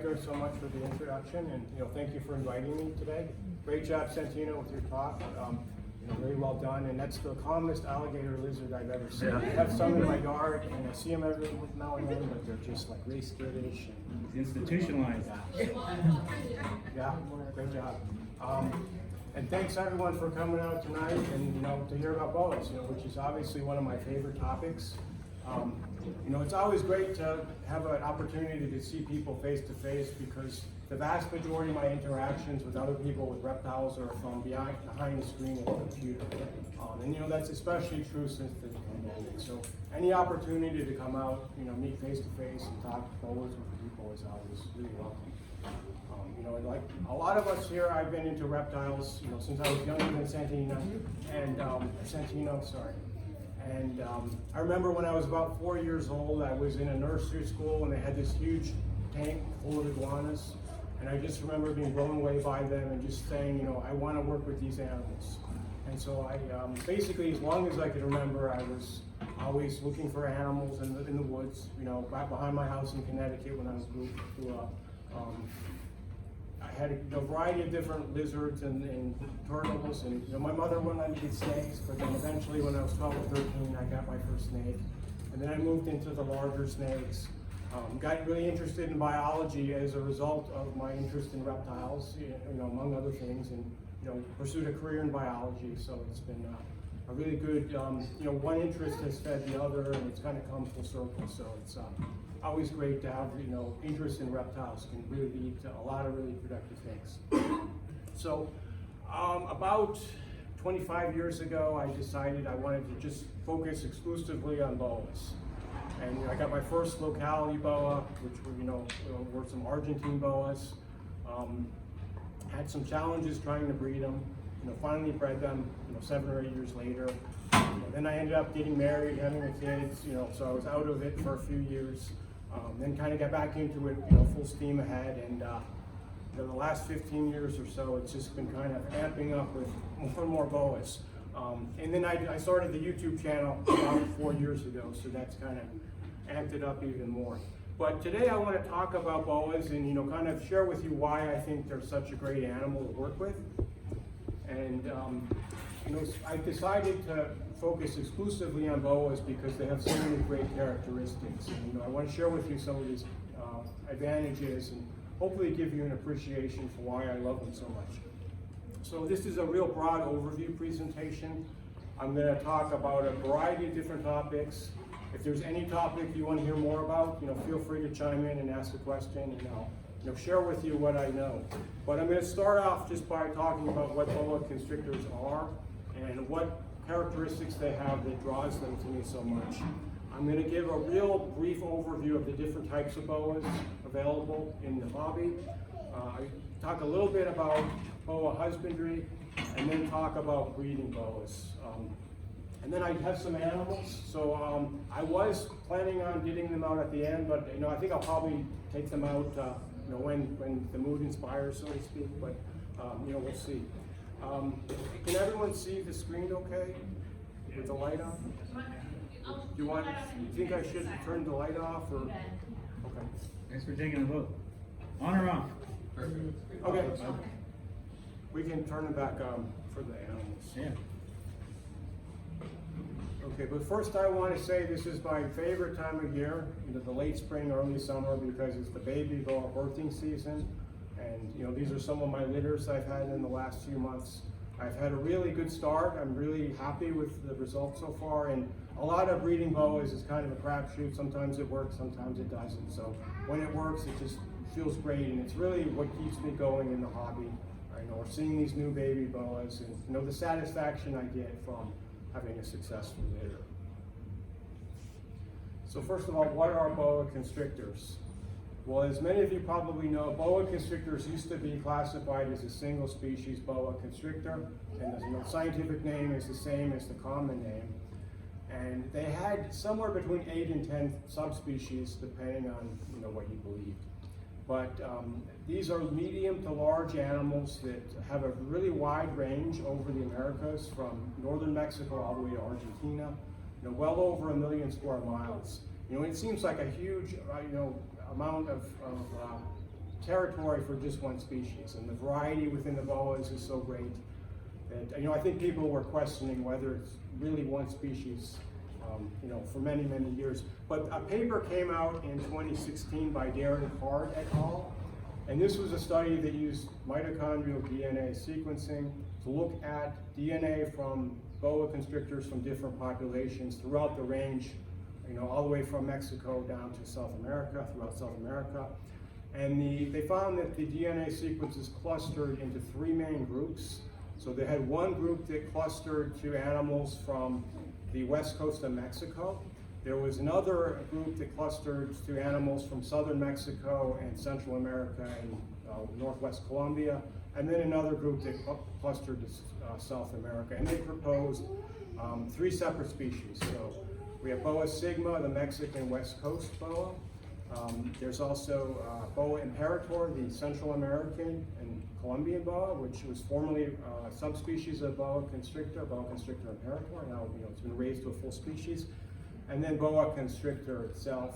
Constrictor so much for the introduction, and thank you for inviting me today. Great job, Santino, with your talk. Very well done, and that's the commonest alligator lizard I've ever seen. I have some in my yard, and I see them every now and then, but they're just like race skittish. Institutionalized. Yeah, great job. And thanks everyone for coming out tonight and to hear about boas, which is obviously one of my favorite topics. It's always great to have an opportunity to see people face to face, because the vast majority of my interactions with other people with reptiles are from behind the screen of the computer. And that's especially true since the pandemic. So any opportunity to come out, meet face to face and talk boas with people is always really welcome. Like a lot of us here, I've been into reptiles, since I was younger than Santino, and And I remember when I was about 4 years old, I was in a nursery school and they had this huge tank full of iguanas. And I just remember being blown away by them and just saying, I want to work with these animals. And so I basically, as long as I could remember, I was always looking for animals in the woods, right behind my house in Connecticut when I grew up. I had a variety of different lizards and turtles, and my mother wouldn't let me get snakes, but then eventually when I was 12 or 13, I got my first snake. And then I moved into the larger snakes. Got really interested in biology as a result of my interest in reptiles, among other things, and pursued a career in biology. So it's been a really good, one interest has fed the other, and it's kind of come full circle. So it's always great to have, interest in reptiles can really lead to a lot of really productive things. So about 25 years ago, I decided I wanted to just focus exclusively on boas. And I got my first locality boa, which were some Argentine boas. Had some challenges trying to breed them. Finally bred them, 7 or 8 years later. Then I ended up getting married, having a kid, so I was out of it for a few years. Then kind of got back into it, full steam ahead. And the last 15 years or so, it's just been kind of amping up with more and more boas. And then I started the YouTube channel about 4 years ago, so that's kind of amped it up even more. But today I want to talk about boas and kind of share with you why I think they're such a great animal to work with. And I decided to focus exclusively on boas because they have so many great characteristics. And I want to share with you some of these advantages and hopefully give you an appreciation for why I love them so much. So this is a real broad overview presentation. I'm going to talk about a variety of different topics. If there's any topic you want to hear more about, feel free to chime in and ask a question, and I'll share with you what I know. But I'm going to start off just by talking about what boa constrictors are and what characteristics they have that draws them to me so much. I'm going to give a real brief overview of the different types of boas available in the hobby. I talk a little bit about boa husbandry, and then talk about breeding boas. And then I have some animals. So I was planning on getting them out at the end, but I think I'll probably take them out when the mood inspires, so to speak. But we'll see. Can everyone see the screen okay with the light on? Do you think I should turn the light off or? Okay. Thanks for taking a vote. On or off? Okay. We can turn it back for the animals. Yeah. Okay, but first I want to say this is my favorite time of year, the late spring, early summer, because it's the baby boa birthing season. And these are some of my litters I've had in the last few months. I've had a really good start. I'm really happy with the results so far. And a lot of breeding boas is kind of a crapshoot. Sometimes it works, sometimes it doesn't. So when it works, it just feels great, and it's really what keeps me going in the hobby. We're seeing these new baby boas, and the satisfaction I get from having a successful litter. So first of all, what are boa constrictors? Well, as many of you probably know, boa constrictors used to be classified as a single species boa constrictor, and the scientific name is the same as the common name. And they had somewhere between 8 and 10 subspecies, depending on what you believe. But these are medium to large animals that have a really wide range over the Americas, from northern Mexico all the way to Argentina, well over 1 million square miles. It seems like a huge, amount of territory for just one species, and the variety within the boas is so great that, I think people were questioning whether it's really one species, for many, many years. But a paper came out in 2016 by Darren Card et al. And this was a study that used mitochondrial DNA sequencing to look at DNA from boa constrictors from different populations throughout the range, all the way from Mexico down to South America, throughout South America. And they found that the DNA sequences clustered into 3 main groups. So they had one group that clustered to animals from the west coast of Mexico. There was another group that clustered to animals from southern Mexico and Central America and northwest Colombia, and then another group that clustered to South America. And they proposed 3 separate species. So we have Boa sigma, the Mexican west coast boa. There's also Boa imperator, the Central American and Colombian boa, which was formerly a subspecies of Boa constrictor imperator. Now it's been raised to a full species. And then Boa constrictor itself,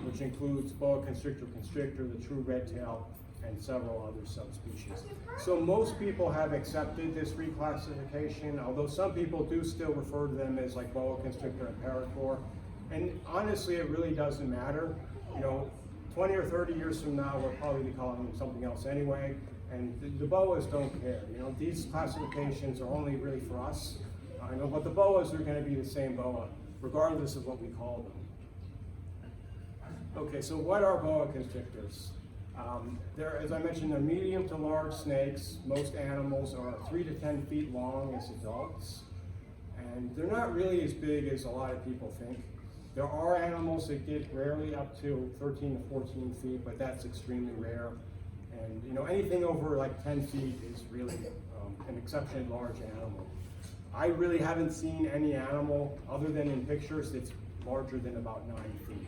which includes Boa constrictor, the true red tail, and several other subspecies. So most people have accepted this reclassification, although some people do still refer to them as like Boa constrictor imperator. And honestly, it really doesn't matter. 20 or 30 years from now, we'll probably be calling them something else anyway. And the boas don't care. These classifications are only really for us. But the boas are going to be the same boa, regardless of what we call them. Okay, so what are boa constrictors? As I mentioned, they're medium to large snakes. Most animals are 3 to 10 feet long as adults. And they're not really as big as a lot of people think. There are animals that get rarely up to 13 to 14 feet, but that's extremely rare. And anything over like 10 feet is really an exceptionally large animal. I really haven't seen any animal, other than in pictures, that's larger than about 9 feet.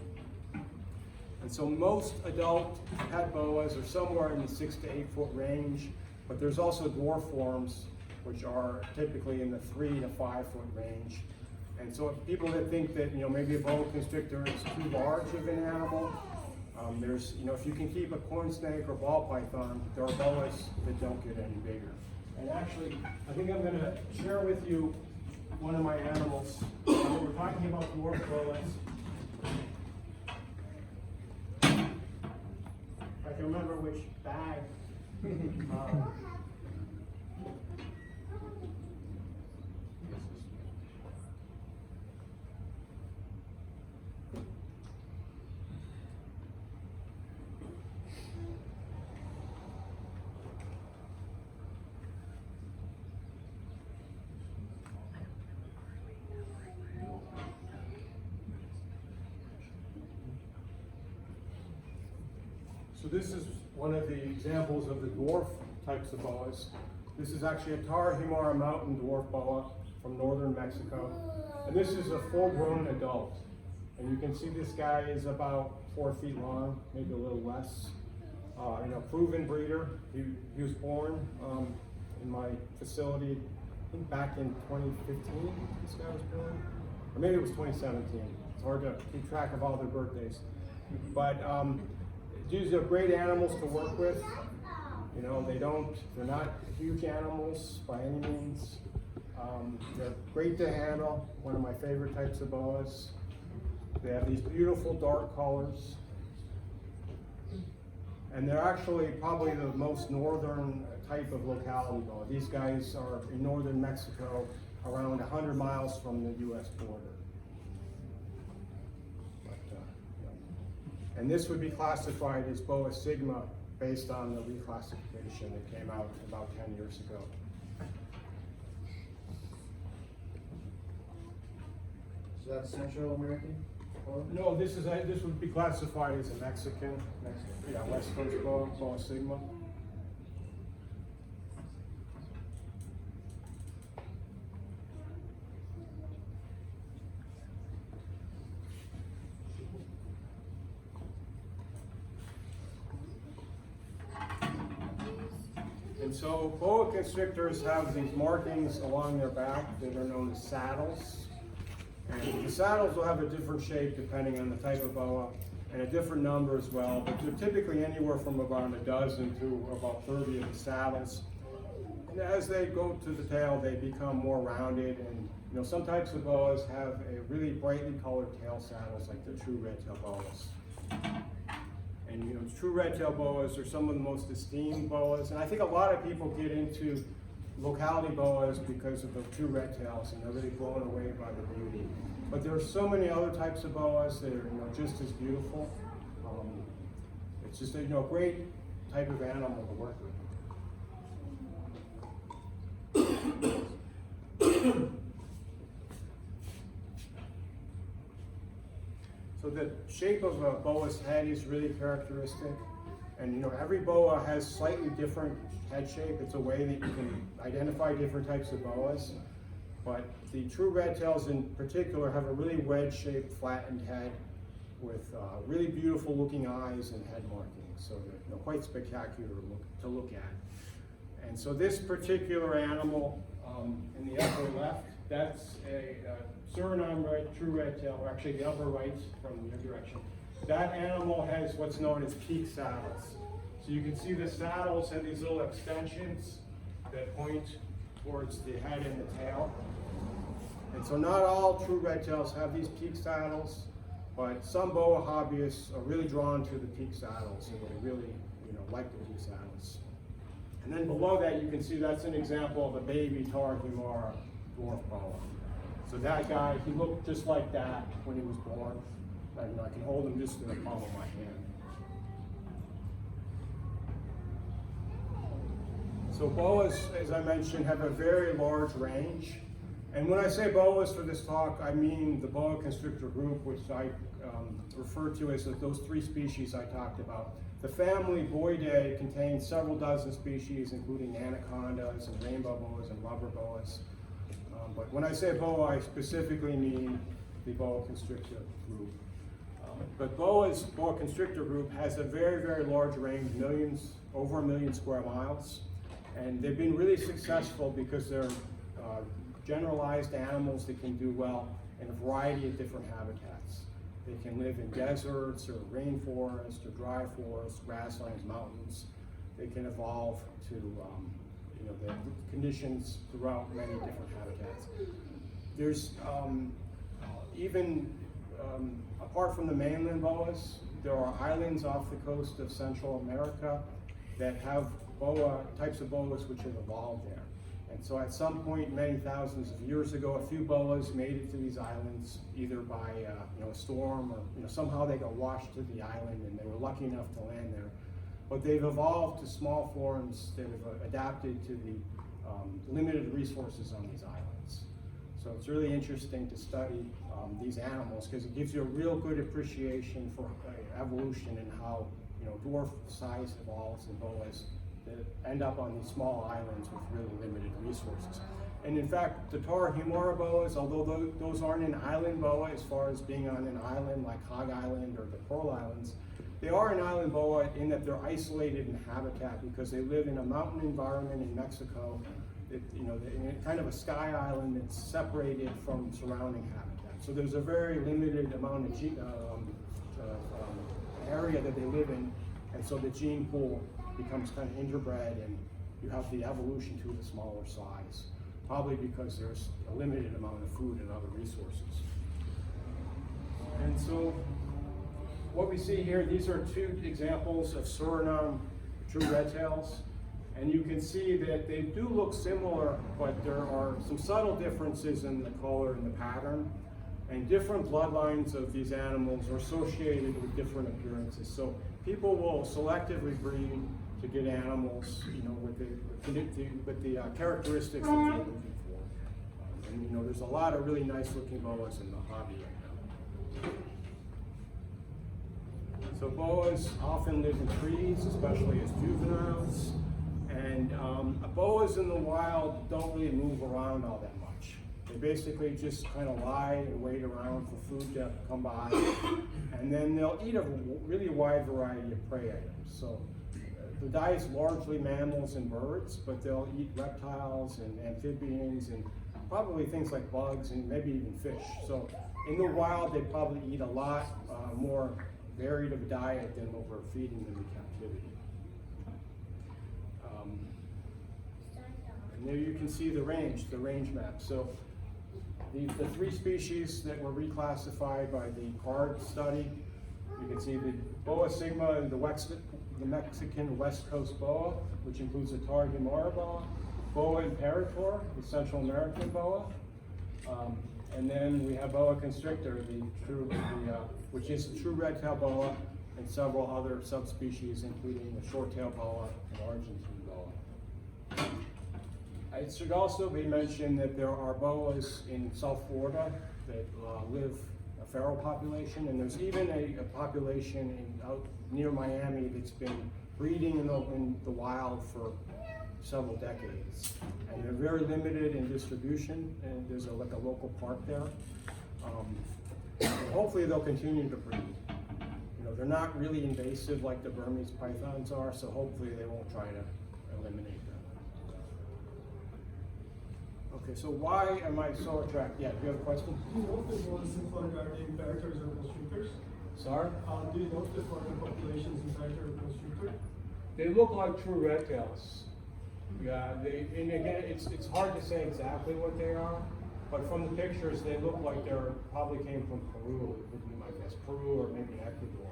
And so most adult pet boas are somewhere in the 6 to 8 foot range, but there's also dwarf forms, which are typically in the 3 to 5 foot range. And so people that think that maybe a boa constrictor is too large of an animal, there's if you can keep a corn snake or ball python, there are boas that don't get any bigger. And actually, I think I'm going to share with you one of my animals. We're talking about dwarf boas. I can remember which bag. So this is one of the examples of the dwarf types of boas. This is actually a Tarahumara mountain dwarf boa from northern Mexico. And this is a full-grown adult. And you can see this guy is about 4 feet long, maybe a little less. Proven breeder. He was born in my facility, I think back in 2015, this guy was born. Or maybe it was 2017. It's hard to keep track of all their birthdays. But these are great animals to work with. They're not huge animals by any means. They're great to handle, one of my favorite types of boas. They have these beautiful dark colors. And they're actually probably the most northern type of locality boa. These guys are in northern Mexico, around 100 miles from the US border. And this would be classified as Boa sigma based on the reclassification that came out about 10 years ago. Is that Central American? No, this would be classified as a Mexican. Yeah, West Coast Boa sigma. And so boa constrictors have these markings along their back that are known as saddles. And the saddles will have a different shape depending on the type of boa. and a different number as well, but they're typically anywhere from around a dozen to about 30 of the saddles. And as they go to the tail, they become more rounded, and some types of boas have a really brightly colored tail saddles, like the true red-tailed boas. And true red-tailed boas are some of the most esteemed boas, and I think a lot of people get into locality boas because of the true red tails, and they're really blown away by the beauty. But there are so many other types of boas that are just as beautiful. It's just a great type of animal to work with. So the shape of a boa's head is really characteristic, and every boa has slightly different head shape. It's a way that you can identify different types of boas, but the true red tails in particular have a really wedge-shaped, flattened head with really beautiful looking eyes and head markings, so they're quite spectacular to look at. And so this particular animal in the upper left, that's a Suriname true red tail, or actually the upper right from your direction. That animal has what's known as peak saddles. So you can see the saddles have these little extensions that point towards the head and the tail. And so not all true red tails have these peak saddles, but some boa hobbyists are really drawn to the peak saddles, and they really like the peak saddles. And then below that you can see that's an example of a baby Tarahumara dwarf boa. So that guy, he looked just like that when he was born. I can hold him just in the palm of my hand. So boas, as I mentioned, have a very large range. And when I say boas for this talk, I mean the Boa Constrictor group, which I refer to as those three species I talked about. The family Boidae contains several dozen species, including anacondas and rainbow boas and rubber boas. But when I say boa, I specifically mean the Boa Constrictor group. But Boa Constrictor group has a very, very large range, over 1 million square miles. And they've been really successful because they're generalized animals that can do well in a variety of different habitats. They can live in deserts or rainforests or dry forests, grasslands, mountains. They can evolve to the conditions throughout many different habitats. There's apart from the mainland boas, there are islands off the coast of Central America that have types of boas which have evolved there. And so at some point, many thousands of years ago, a few boas made it to these islands, either by a storm or somehow they got washed to the island and they were lucky enough to land there. But they've evolved to small forms that have adapted to the limited resources on these islands. So it's really interesting to study these animals because it gives you a real good appreciation for evolution and how dwarf size evolves in boas that end up on these small islands with really limited resources. And in fact, the Tarahumara boas, although those aren't an island boa as far as being on an island like Hog Island or the Pearl Islands, they are an island boa in that they're isolated in habitat because they live in a mountain environment in Mexico, in kind of a sky island that's separated from surrounding habitat. So there's a very limited amount of area that they live in, and so the gene pool becomes kind of interbred, and you have the evolution to the smaller size, probably because there's a limited amount of food and other resources. And so what we see here, these are two examples of Suriname true red tails, and you can see that they do look similar, but there are some subtle differences in the color and the pattern, and different bloodlines of these animals are associated with different appearances. So people will selectively breed to get animals, with the characteristics that they're looking for. And there's a lot of really nice looking boas in the hobby right now. So boas often live in trees, especially as juveniles. And boas in the wild don't really move around all that much. They basically just kind of lie and wait around for food to come by. And then they'll eat a really wide variety of prey items. So the diet's largely mammals and birds, but they'll eat reptiles and amphibians and probably things like bugs and maybe even fish. So in the wild, they probably eat a lot more varied of diet than what we're feeding them in captivity. And there you can see the range map. So the three species that were reclassified by the CARD study, you can see the Boa sigma and the Mexican West Coast boa, which includes the Tarahumara boa, Boa imperator, the Central American boa, and then we have Boa Constrictor, which is the true red-tailed boa, and several other subspecies, including the short-tailed boa and Argentine boa. It should also be mentioned that there are boas in South Florida that live a feral population, and there's even a population out near Miami that's been breeding in the wild for several decades. And they're very limited in distribution, and there's like a local park there. And hopefully they'll continue to breed. You know, they're not really invasive like the Burmese pythons are, so hopefully they won't try to eliminate them. Okay, so why am I so attracted? Yeah, do you have a question? Do you know if the ones in Florida are the imperators or constrictors? Sorry? Do you know if the Florida populations imperator or constrictor? They look like true red tails. Yeah, and again, it's hard to say exactly what they are, but from the pictures, they look like they're probably came from Peru, would be my guess, Peru or maybe Ecuador.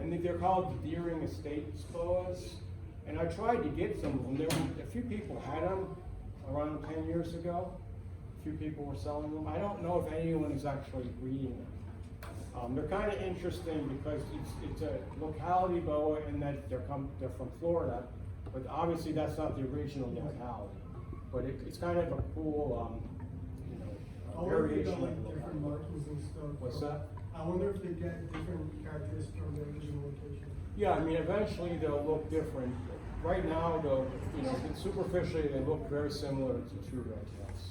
And they're called Deering Estates boas, and I tried to get some of them. A few people had them around 10 years ago. A few people were selling them. I don't know if anyone is actually breeding them. They're kind of interesting because it's a locality boa in that they're from Florida, but obviously that's not the original locality. But it's kind of a cool, variation of Like the different locality. markings and stuff. What's that? I wonder if they get different characteristics from their original location. Yeah, I mean, eventually they'll look different. Right now, though, superficially they look very similar to true red tails.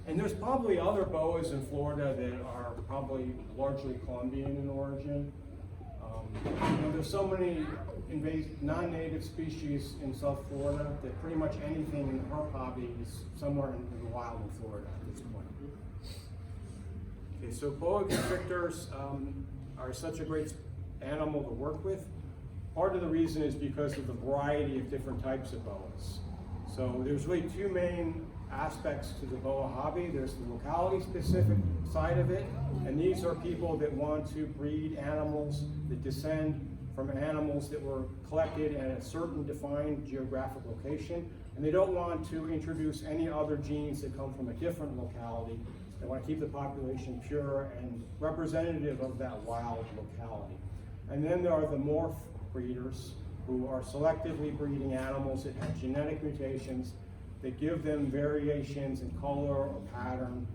And there's probably other boas in Florida that are probably largely Colombian in origin. There's so many non-native species in South Florida that pretty much anything in the herp hobby is somewhere in the wild in Florida at this point. Okay, so boa constrictors are such a great animal to work with. Part of the reason is because of the variety of different types of boas. So there's really two main aspects to the boa hobby. There's the locality specific side of it, and these are people that want to breed animals that descend from animals that were collected at a certain defined geographic location, and they don't want to introduce any other genes that come from a different locality. They want to keep the population pure and representative of that wild locality. And then there are the morph breeders who are selectively breeding animals that have genetic mutations that give them variations in color or pattern,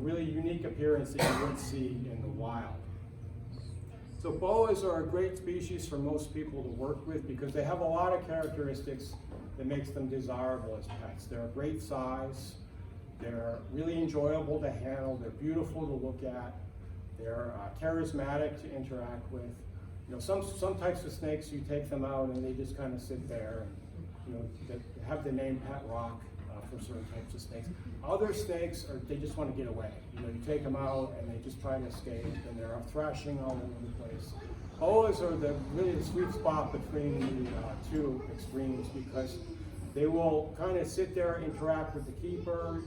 really unique appearance that you wouldn't see in the wild. So boas are a great species for most people to work with because they have a lot of characteristics that makes them desirable as pets. They're a great size, they're really enjoyable to handle, they're beautiful to look at, they're charismatic to interact with. Some types of snakes, you take them out and they just kind of sit there and, they have the name Pet Rock for certain types of snakes. Other snakes, they just want to get away. You take them out and they just try to escape and they're thrashing all over the place. Boas are really the sweet spot between the two extremes because they will kind of sit there, interact with the keeper.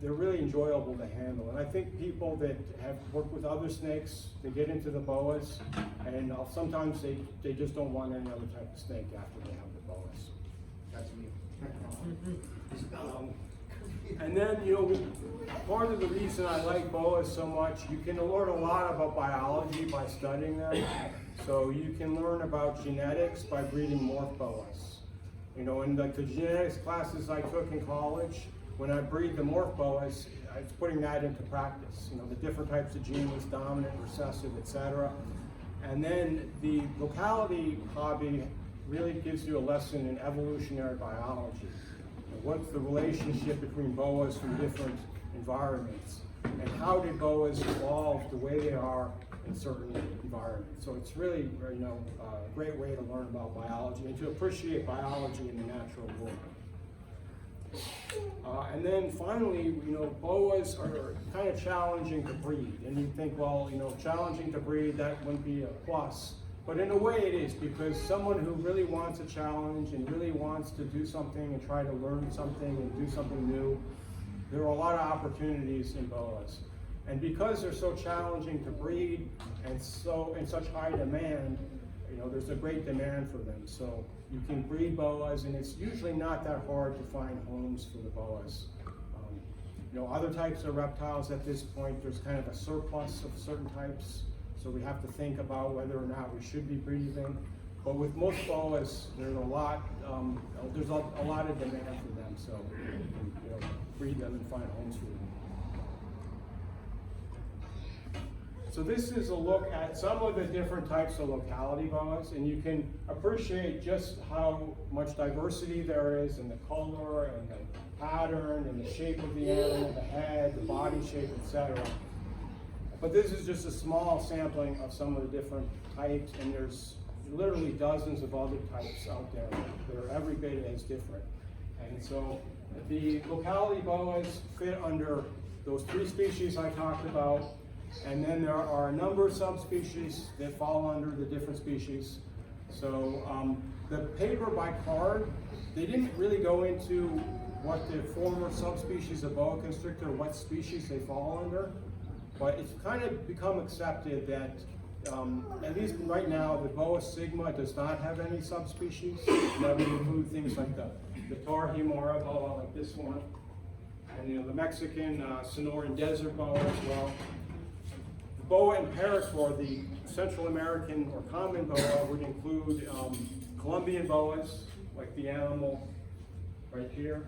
They're really enjoyable to handle. And I think people that have worked with other snakes, they get into the boas, and sometimes they just don't want any other type of snake after they have the boas. That's me. And then, part of the reason I like boas so much, you can learn a lot about biology by studying them. So you can learn about genetics by breeding morph boas. In the genetics classes I took in college, when I breed the morph boas, I was putting that into practice. The different types of genes, dominant, recessive, etc. And then the locality hobby really gives you a lesson in evolutionary biology. What's the relationship between boas from different environments? And how did boas evolve the way they are in certain environments? So it's really, a great way to learn about biology and to appreciate biology in the natural world. And then finally, you know, boas are kind of challenging to breed. And you think, well, you know, challenging to breed, that wouldn't be a plus. But in a way it is, because someone who really wants a challenge and really wants to do something and try to learn something and do something new, there are a lot of opportunities in boas. And because they're so challenging to breed and so in such high demand, you know, there's a great demand for them. So you can breed boas, and it's usually not that hard to find homes for the boas. You know, other types of reptiles at this point, there's kind of a surplus of certain types. So we have to think about whether or not we should be breeding. But with most boas, there's a lot of demand for them. So you know, breed them and find homes for them. So this is a look at some of the different types of locality boas, and you can appreciate just how much diversity there is in the color and the pattern and the shape of the animal, the head, the body shape, etc. But this is just a small sampling of some of the different types, and there's literally dozens of other types out there that are every bit as different. And so the locality boas fit under those 3 species I talked about. And then there are a number of subspecies that fall under the different species. So the paper by card, they didn't really go into what the former subspecies of boa constrictor, what species they fall under. But it's kind of become accepted that, at least right now, the Boa sigma does not have any subspecies. That would include things like the Tarahumara boa, like this one, and you know, the Mexican Sonoran desert boa as well. The Boa imperator, the Central American or common boa, would include Colombian boas, like the animal right here,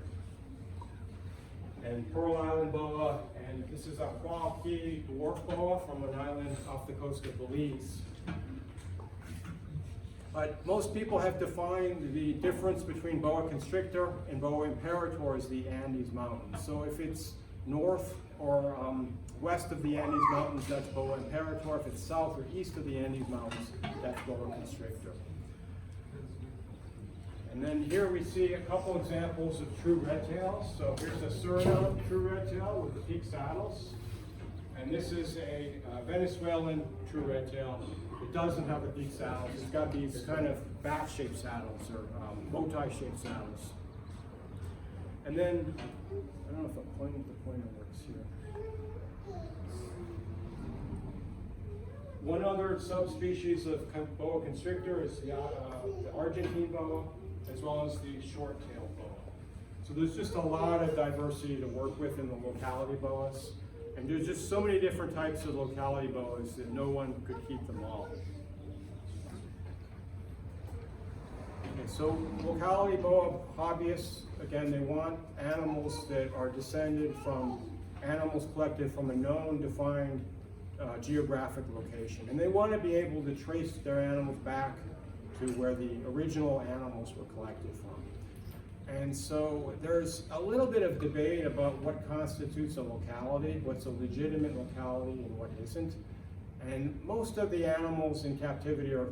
and Pearl Island boa, and this is a Hualqui dwarf boa from an island off the coast of Belize. But most people have defined the difference between boa constrictor and boa imperator as the Andes Mountains. So if it's north or west of the Andes Mountains, that's boa imperator. If it's south or east of the Andes Mountains, that's boa constrictor. And then here we see a couple examples of true red tails. So here's a Suriname true red tail with the peak saddles. And this is a Venezuelan true red tail. It doesn't have the peak saddles. It's got these kind of bat-shaped saddles or bow-tie-shaped saddles. And then, I don't know if the pointer works here. One other subspecies of boa constrictor is the Argentine boa, as well as the short-tailed boa. So there's just a lot of diversity to work with in the locality boas. And there's just so many different types of locality boas that no one could keep them all. Okay, so locality boa hobbyists, again, they want animals that are descended from animals collected from a known, defined geographic location. And they want to be able to trace their animals back to where the original animals were collected from. And so there's a little bit of debate about what constitutes a locality, what's a legitimate locality and what isn't. And most of the animals in captivity are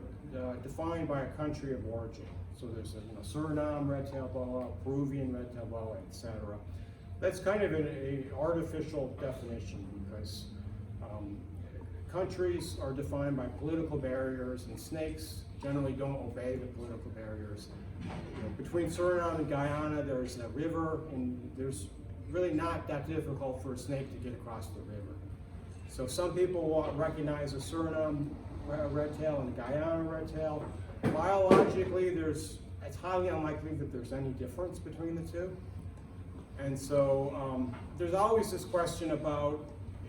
defined by a country of origin. So there's a Suriname red-tailed boa, Peruvian red-tailed boa, etc. That's kind of an artificial definition because countries are defined by political barriers, and snakes generally don't obey the political barriers. You know, between Suriname and Guyana, there's a river, and there's really not that difficult for a snake to get across the river. So some people recognize a Suriname red tail and a Guyana red tail. Biologically, it's highly unlikely that there's any difference between the two. And so there's always this question about,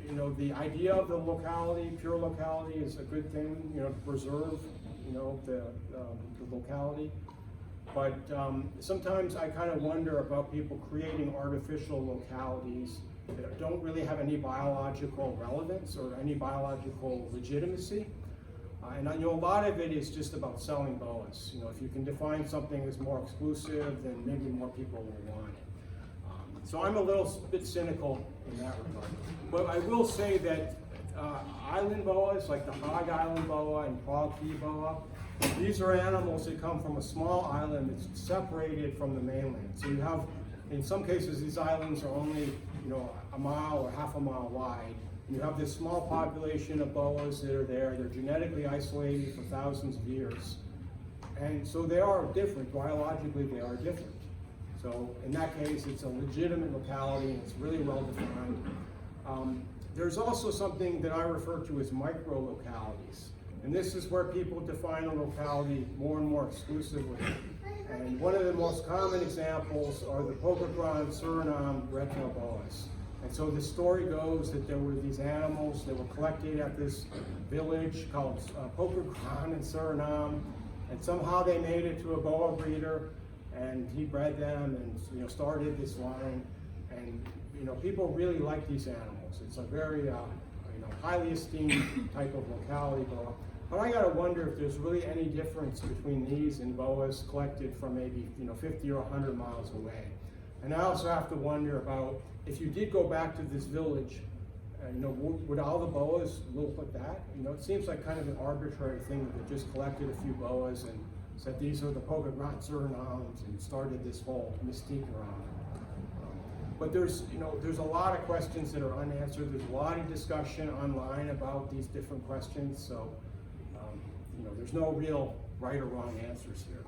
you know, the idea of the locality, pure locality is a good thing, you know, to preserve, you know, the locality. But sometimes I kind of wonder about people creating artificial localities that don't really have any biological relevance or any biological legitimacy. And you know, a lot of it is just about selling boas. You know, if you can define something as more exclusive, then maybe more people will want it. So I'm a little bit cynical in that regard. But I will say that island boas, like the Hog Island boa and Hualqui boa, these are animals that come from a small island that's separated from the mainland. So you have In some cases, these islands are only, a mile or half a mile wide. And you have this small population of boas that are there. They're genetically isolated for thousands of years. And so they are different, biologically they are different. So in that case, it's a legitimate locality and it's really well defined. There's also something that I refer to as micro-localities. And this is where people define a locality more and more exclusively. And one of the most common examples are the Pocogran Suriname red-tailed boas. And so the story goes that there were these animals that were collected at this village called Pocogran in Suriname, and somehow they made it to a boa breeder, and he bred them and started this line. And people really like these animals. It's a very highly esteemed type of locality boa. But I gotta wonder if there's really any difference between these and boas collected from maybe 50 or 100 miles away. And I also have to wonder about if you did go back to this village, would all the boas look like that? It seems like kind of an arbitrary thing that they just collected a few boas and said these are the Pocogran Surinames and started this whole mystique around it. But there's a lot of questions that are unanswered. There's a lot of discussion online about these different questions. So there's no real right or wrong answers here.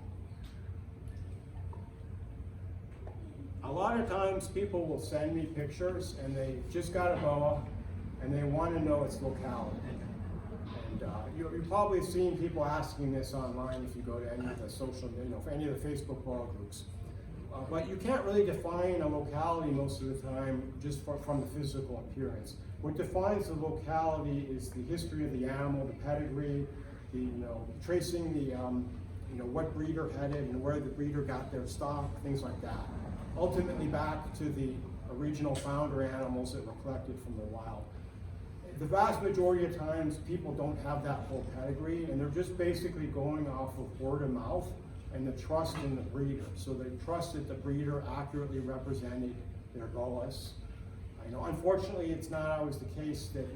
A lot of times people will send me pictures and they just got a boa and they want to know its locality. And you've probably seen people asking this online if you go to any of the social, any of the Facebook boa groups. But you can't really define a locality most of the time just from the physical appearance. What defines the locality is the history of the animal, the pedigree, tracing the what breeder had it and where the breeder got their stock, things like that. Ultimately back to the original founder animals that were collected from the wild. The vast majority of times people don't have that whole pedigree and they're just basically going off of word of mouth and the trust in the breeder. So they trust that the breeder accurately represented their boas. Unfortunately, it's not always the case that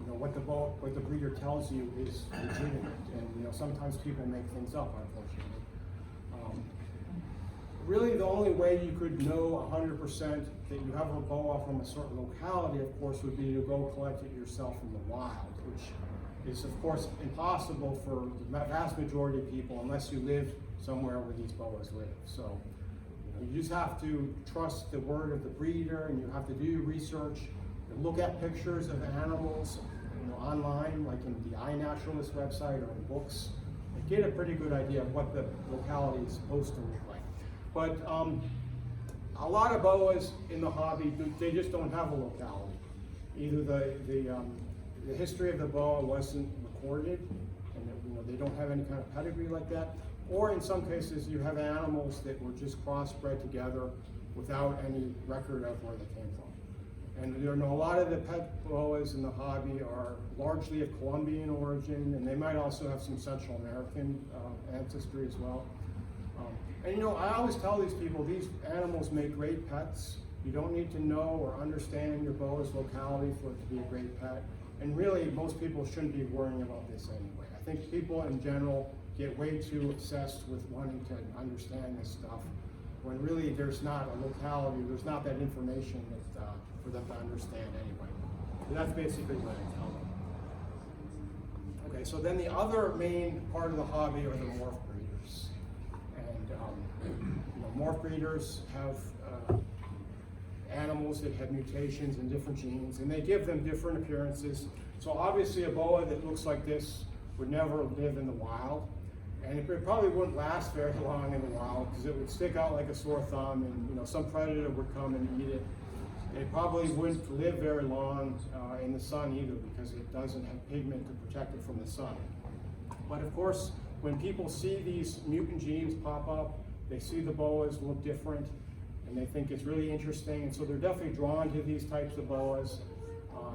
what the breeder tells you is legitimate, and sometimes people make things up, unfortunately. Really, the only way you could know 100% that you have a boa from a certain locality, of course, would be to go collect it yourself in the wild, which is, of course, impossible for the vast majority of people unless you live somewhere where these boas live. So you just have to trust the word of the breeder, and you have to do your research and look at pictures of animals online, like in the iNaturalist website or in books, and get a pretty good idea of what the locality is supposed to look like. But a lot of boas in the hobby, they just don't have a locality. Either the history of the boa wasn't recorded, and they don't have any kind of pedigree like that, or in some cases you have animals that were just crossbred together without any record of where they came from. And a lot of the pet boas in the hobby are largely of Colombian origin, and they might also have some Central American ancestry as well. And I always tell these people, these animals make great pets. You don't need to know or understand your boa's locality for it to be a great pet. And really, most people shouldn't be worrying about this anyway. I think people in general get way too obsessed with wanting to understand this stuff, when really there's not a locality, there's not that information that, for them to understand anyway. So that's basically what I tell them. Okay, so then the other main part of the hobby are the morph breeders. And morph breeders have animals that have mutations in different genes, and they give them different appearances. So obviously a boa that looks like this would never live in the wild, and it probably wouldn't last very long in the wild because it would stick out like a sore thumb, and some predator would come and eat it. It probably wouldn't live very long in the sun either because it doesn't have pigment to protect it from the sun. But of course, when people see these mutant genes pop up, they see the boas look different, and they think it's really interesting, and so they're definitely drawn to these types of boas,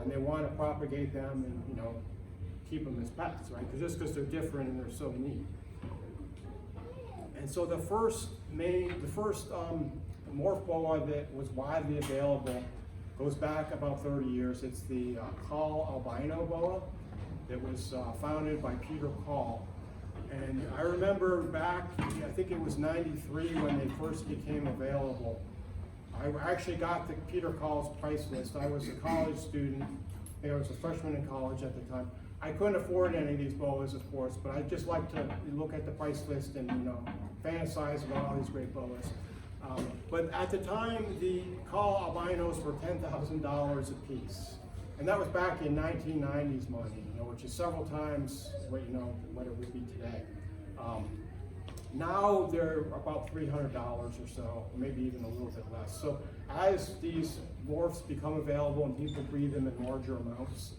and they want to propagate them and keep them as pets, right? Just because they're different and they're so neat. And so the first morph boa that was widely available goes back about 30 years. It's the Call albino boa that was founded by Peter Call. And I remember back, I think it was '93 when they first became available. I actually got the Peter Call's price list. I was a college student. I think I was a freshman in college at the time. I couldn't afford any of these boas, of course, but I just like to look at the price list and, fantasize about all these great boas. But at the time, the call albinos were $10,000 a piece. And that was back in 1990s money, which is several times what it would be today. Now they're about $300 or so, maybe even a little bit less. So as these dwarfs become available and people breed them in larger amounts,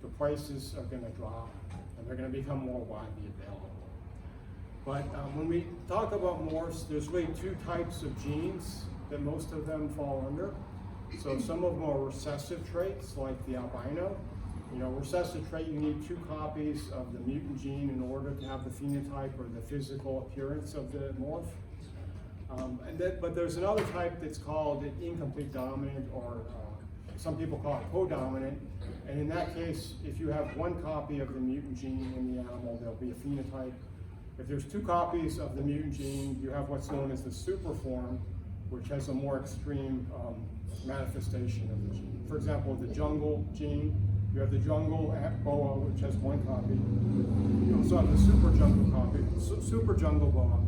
the prices are going to drop and they're going to become more widely available. But when we talk about morphs, there's really two types of genes that most of them fall under. So some of them are recessive traits, like the albino. Recessive trait, you need 2 copies of the mutant gene in order to have the phenotype or the physical appearance of the morph. But there's another type that's called an incomplete dominant, or some people call it codominant. And in that case, if you have 1 copy of the mutant gene in the animal, there'll be a phenotype. If there's 2 copies of the mutant gene, you have what's known as the superform, which has a more extreme manifestation of the gene. For example, the jungle gene, you have the jungle boa, which has 1 copy. You also have the super jungle boa,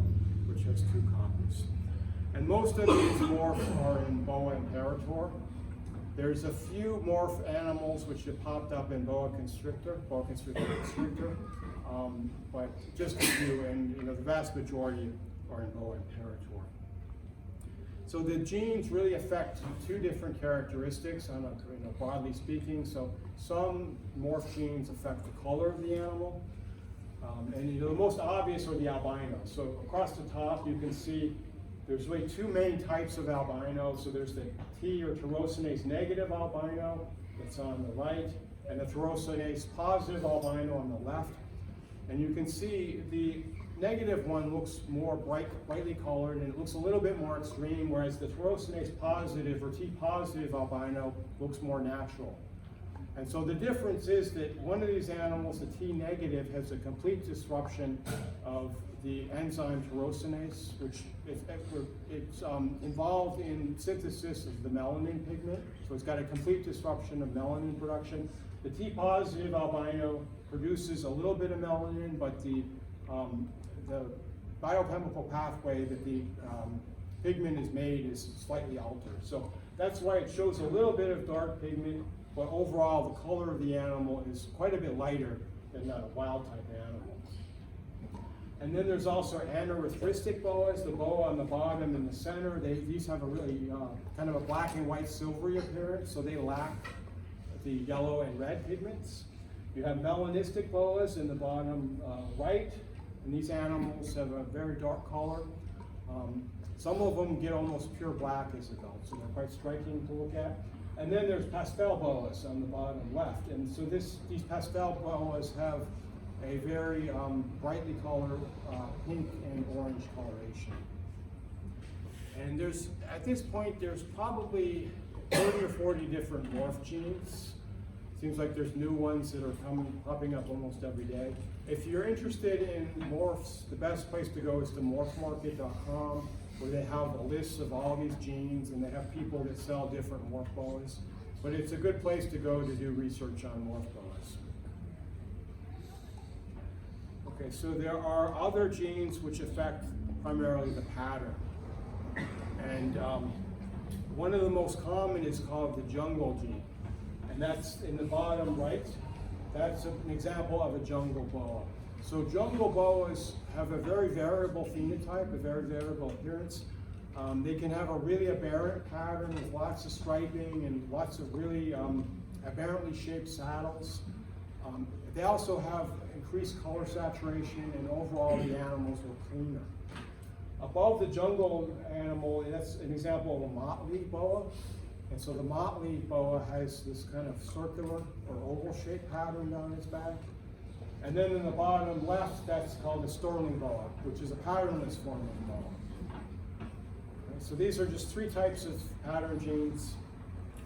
which has 2 copies. And most of these morphs are in boa imperator. There's a few morph animals which have popped up in boa constrictor, but just a few, and the vast majority are in boa imperator. So the genes really affect 2 different characteristics, broadly speaking. So some morph genes affect the color of the animal, and the most obvious are the albino. So across the top, you can see there's really 2 main types of albino. So there's the T or tyrosinase negative albino that's on the right, and the tyrosinase positive albino on the left. And you can see the negative one looks more brightly colored, and it looks a little bit more extreme, whereas the tyrosinase positive or T positive albino looks more natural. And so the difference is that one of these animals, the T negative, has a complete disruption of the enzyme tyrosinase, which it's involved in synthesis of the melanin pigment. So it's got a complete disruption of melanin production. The T positive albino produces a little bit of melanin, but the biochemical pathway that the pigment is made is slightly altered. So that's why it shows a little bit of dark pigment, but overall the color of the animal is quite a bit lighter than a wild type animal. And then there's also anerythristic boas, the boa on the bottom and the center. These have a really kind of a black and white silvery appearance, so they lack the yellow and red pigments. You have melanistic boas in the bottom right, and these animals have a very dark color. Some of them get almost pure black as adults, so they're quite striking to look at. And then there's pastel boas on the bottom left, and so these pastel boas have a very brightly colored pink and orange coloration. And at this point, there's probably 30 or 40 different morph genes. Seems like there's new ones that are popping up almost every day. If you're interested in morphs, the best place to go is to morphmarket.com, where they have a list of all these genes, and they have people that sell different morph boas. But it's a good place to go to do research on morph boas. Okay, so there are other genes which affect primarily the pattern. And one of the most common is called the jungle gene. And that's in the bottom right. That's an example of a jungle boa. So jungle boas have a very variable phenotype, a very variable appearance. They can have a really aberrant pattern with lots of striping and lots of really aberrantly shaped saddles. They also have increased color saturation, and overall the animals are cleaner. Above the jungle animal, that's an example of a motley boa. And so the motley boa has this kind of circular or oval shaped pattern down its back. And then in the bottom left, that's called a sterling boa, which is a patternless form of boa. Okay, so these are just 3 types of pattern genes.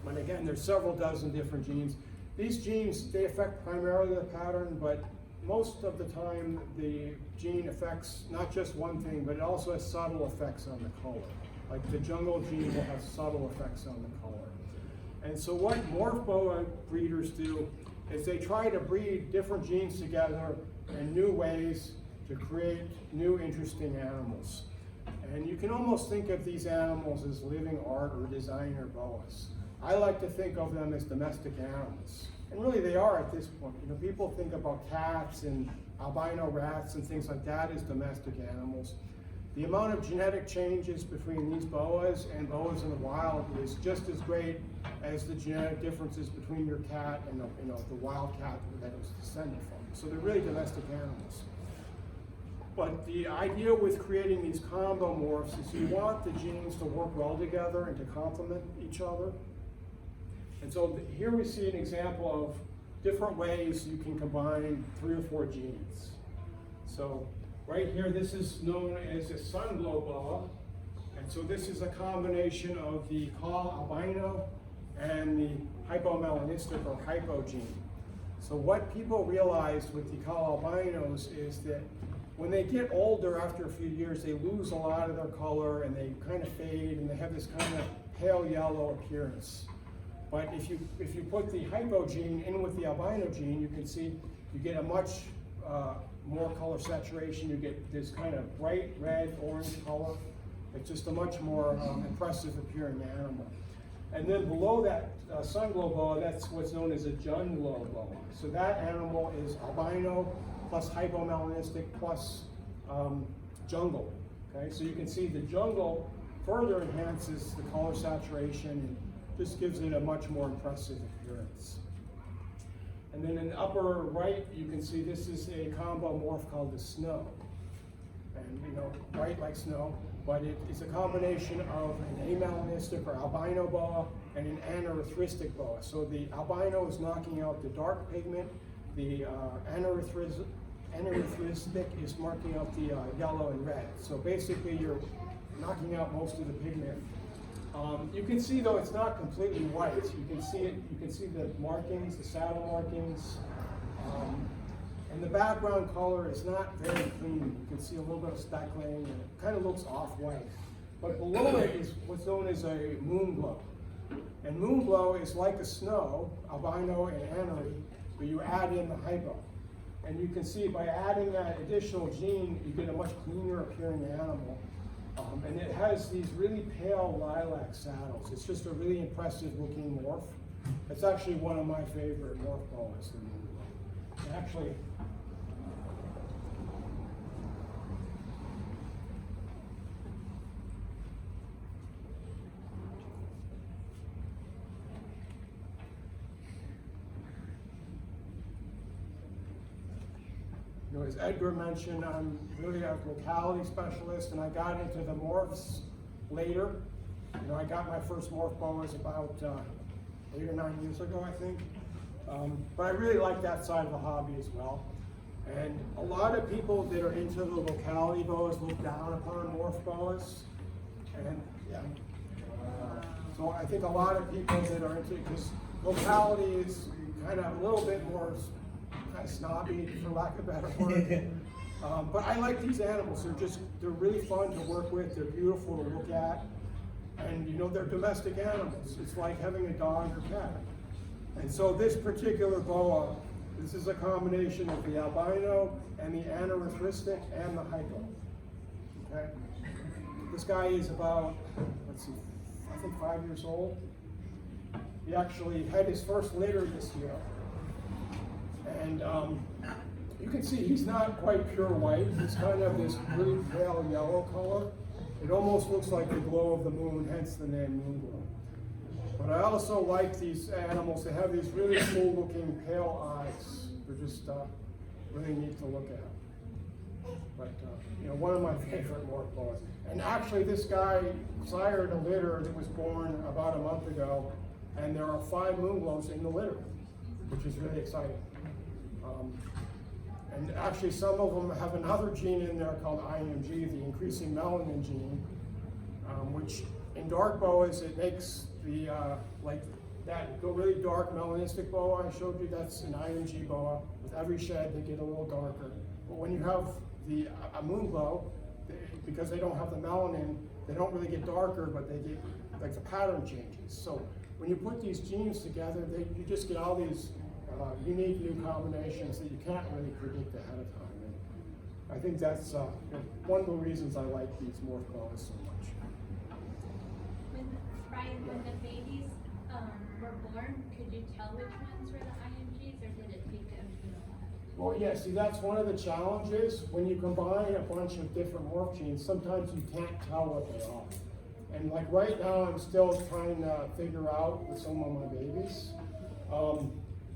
But again, there's several dozen different genes. These genes, they affect primarily the pattern, but most of the time the gene affects not just one thing, but it also has subtle effects on the color. Like the jungle gene will have subtle effects on the color. And so what morph boa breeders do is they try to breed different genes together in new ways to create new interesting animals. And you can almost think of these animals as living art or designer boas. I like to think of them as domestic animals. And really they are at this point. You know, people think about cats and albino rats and things like that as domestic animals. The amount of genetic changes between these boas and boas in the wild is just as great as the genetic differences between your cat and the wild cat that it was descended from. So they're really domestic animals. But the idea with creating these combo morphs is you want the genes to work well together and to complement each other. And so here we see an example of different ways you can combine 3 or 4 genes. So right here, this is known as a sun-glow boa. And so this is a combination of the call albino and the hypomelanistic or hypo gene. So what people realized with the call albinos is that when they get older after a few years, they lose a lot of their color and they kind of fade and they have this kind of pale yellow appearance. But if you put the hypo gene in with the albino gene, you can see you get a much more color saturation. You get this kind of bright red, orange color. It's just a much more impressive appearing animal. And then below that sun-glow boa, that's what's known as a jun-glow boa. So that animal is albino plus hypomelanistic plus jungle. Okay, so you can see the jungle further enhances the color saturation and just gives it a much more impressive appearance. And then in the upper right, you can see this is a combo morph called the snow. And you know, white like snow, but it is a combination of an amelanistic or albino boa and an anerythristic boa. So the albino is knocking out the dark pigment, the anerythristic is marking out the yellow and red. So basically you're knocking out most of the pigment. You can see though it's not completely white. You can see it. You can see the markings, the saddle markings, and the background color is not very clean. You can see a little bit of speckling, and it kind of looks off-white. But below it is what's known as a moon glow, and moon glow is like a snow, albino and anery, but you add in the hypo, and you can see by adding that additional gene, you get a much cleaner appearing animal. And it has these really pale lilac saddles. It's just a really impressive looking morph. It's actually one of my favorite morph boas. Actually, you know, as Edgar mentioned, I'm really a locality specialist, and I got into the morphs later. You know, I got my first morph boas about 8 or 9 years ago, I think. But I really like that side of the hobby as well. And a lot of people that are into the locality boas look down upon morph boas. And yeah, so I think a lot of people that are into, because locality is kind of a little bit more kind of snobby, for lack of a better word. But I like these animals. They're really fun to work with. They're beautiful to look at. And you know, they're domestic animals. It's like having a dog or cat. And so this particular boa, this is a combination of the albino and the anerythristic and the hypo. Okay? This guy is about, let's see, I think 5 years old. He actually had his first litter this year. And you can see he's not quite pure white. He's kind of this really pale yellow color. It almost looks like the glow of the moon, hence the name moon glow. But I also like these animals. They have these really cool looking pale eyes. They're just really neat to look at. But you know, one of my favorite morph boas. And actually this guy sired a litter that was born about a month ago, and there are 5 moon glows in the litter, which is really exciting. And actually some of them have another gene in there called IMG, the increasing melanin gene, which in dark boas, it makes the, like that, the really dark melanistic boa I showed you, that's an IMG boa. With every shed, they get a little darker. But when you have the moon glow, because they don't have the melanin, they don't really get darker, but they get, like the pattern changes. So when you put these genes together, you just get all these unique new combinations that you can't really predict ahead of time. And I think that's one of the reasons I like these morph boas so much. When the babies were born, could you tell which ones were the IMGs, or did it take them to know that? Well, yeah, see, that's one of the challenges. When you combine a bunch of different morph genes, sometimes you can't tell what they are. And like right now, I'm still trying to figure out with some of my babies.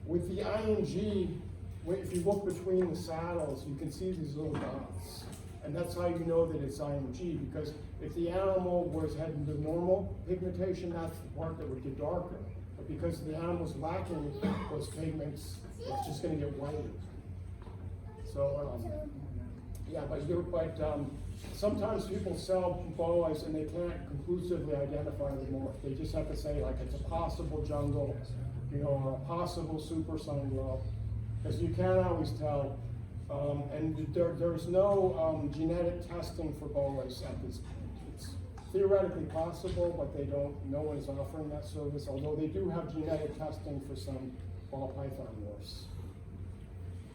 With the IMG, if you look between the saddles, you can see these little dots. And that's how you know that it's IMG, because if the animal had the normal pigmentation, that's the part that would get darker. But because the animal's lacking those pigments, it's just gonna get whiter. So, yeah, but sometimes people sell boas and they can't conclusively identify the morph. They just have to say like it's a possible jungle, or a possible super sun glow, because you can't always tell. And there's no genetic testing for boas at this point. It's theoretically possible, but no one is offering that service, although they do have genetic testing for some ball python morphs.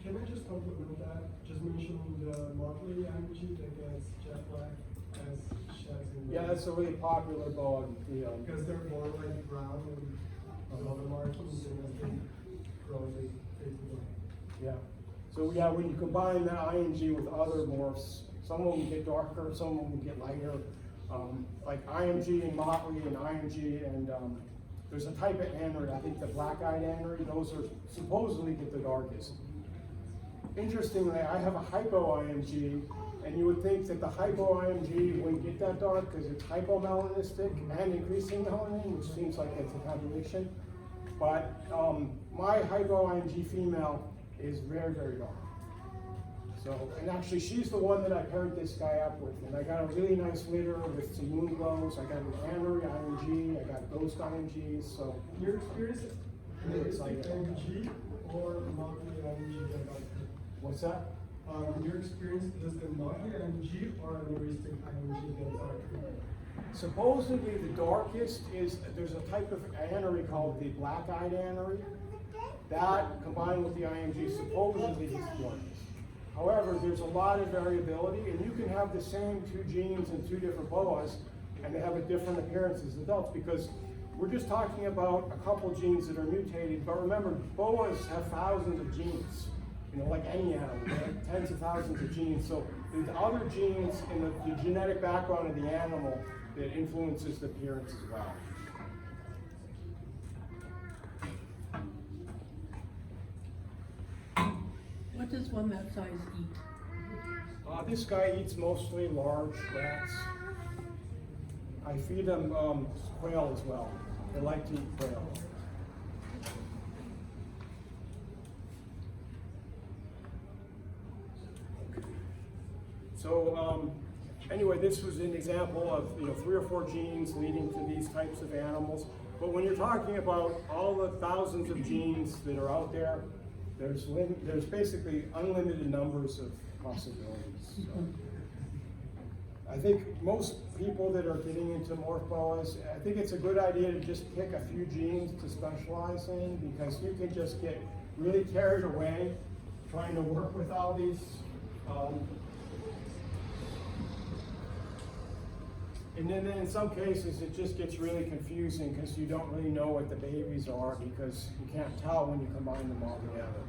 Can I just compliment that? Just mentioning the motley IMG that gets jet black as sheds in Yeah, that's a really popular boa. because they're more like brown and other markings, and as they grow, they fade to black. Yeah. So yeah, when you combine that IMG with other morphs, some of them get darker, some of them get lighter. Like IMG and motley and IMG and there's a type of anery, I think the black-eyed anery, those are supposedly get the darkest. Interestingly, I have a hypo IMG, and you would think that the hypo IMG wouldn't get that dark because it's hypomelanistic and increasing melanin, which seems like it's a contradiction. But my hypo IMG female is very, very dark. So, and actually she's the one that I paired this guy up with. And I got a really nice litter with some moon glows. I got an anery IMG, I got ghost IMGs, so. Your experience, Really is excited it about that. IMG or motley IMG that got hit? What's that? In your experience, does the motley IMG or aneristic IMG get darker? Supposedly the darkest is, there's a type of anery called the black-eyed anery. That combined with the IMG supposedly is the darkest. However, there's a lot of variability, and you can have the same two genes in two different boas, and they have a different appearance as adults, because we're just talking about a couple genes that are mutated, but remember, boas have thousands of genes. Like any animal, they have tens of thousands of genes. So there's other genes in the genetic background of the animal that influences the appearance as well. What does one that size eat? This guy eats mostly large rats. I feed them quail as well. They like to eat quail. So anyway, this was an example of 3 or 4 genes leading to these types of animals. But when you're talking about all the thousands of genes that are out there, there's basically unlimited numbers of possibilities. So, I think most people that are getting into morph boas, I think it's a good idea to just pick a few genes to specialize in, because you can just get really carried away trying to work with all these. And then in some cases, it just gets really confusing because you don't really know what the babies are, because you can't tell when you combine them all together.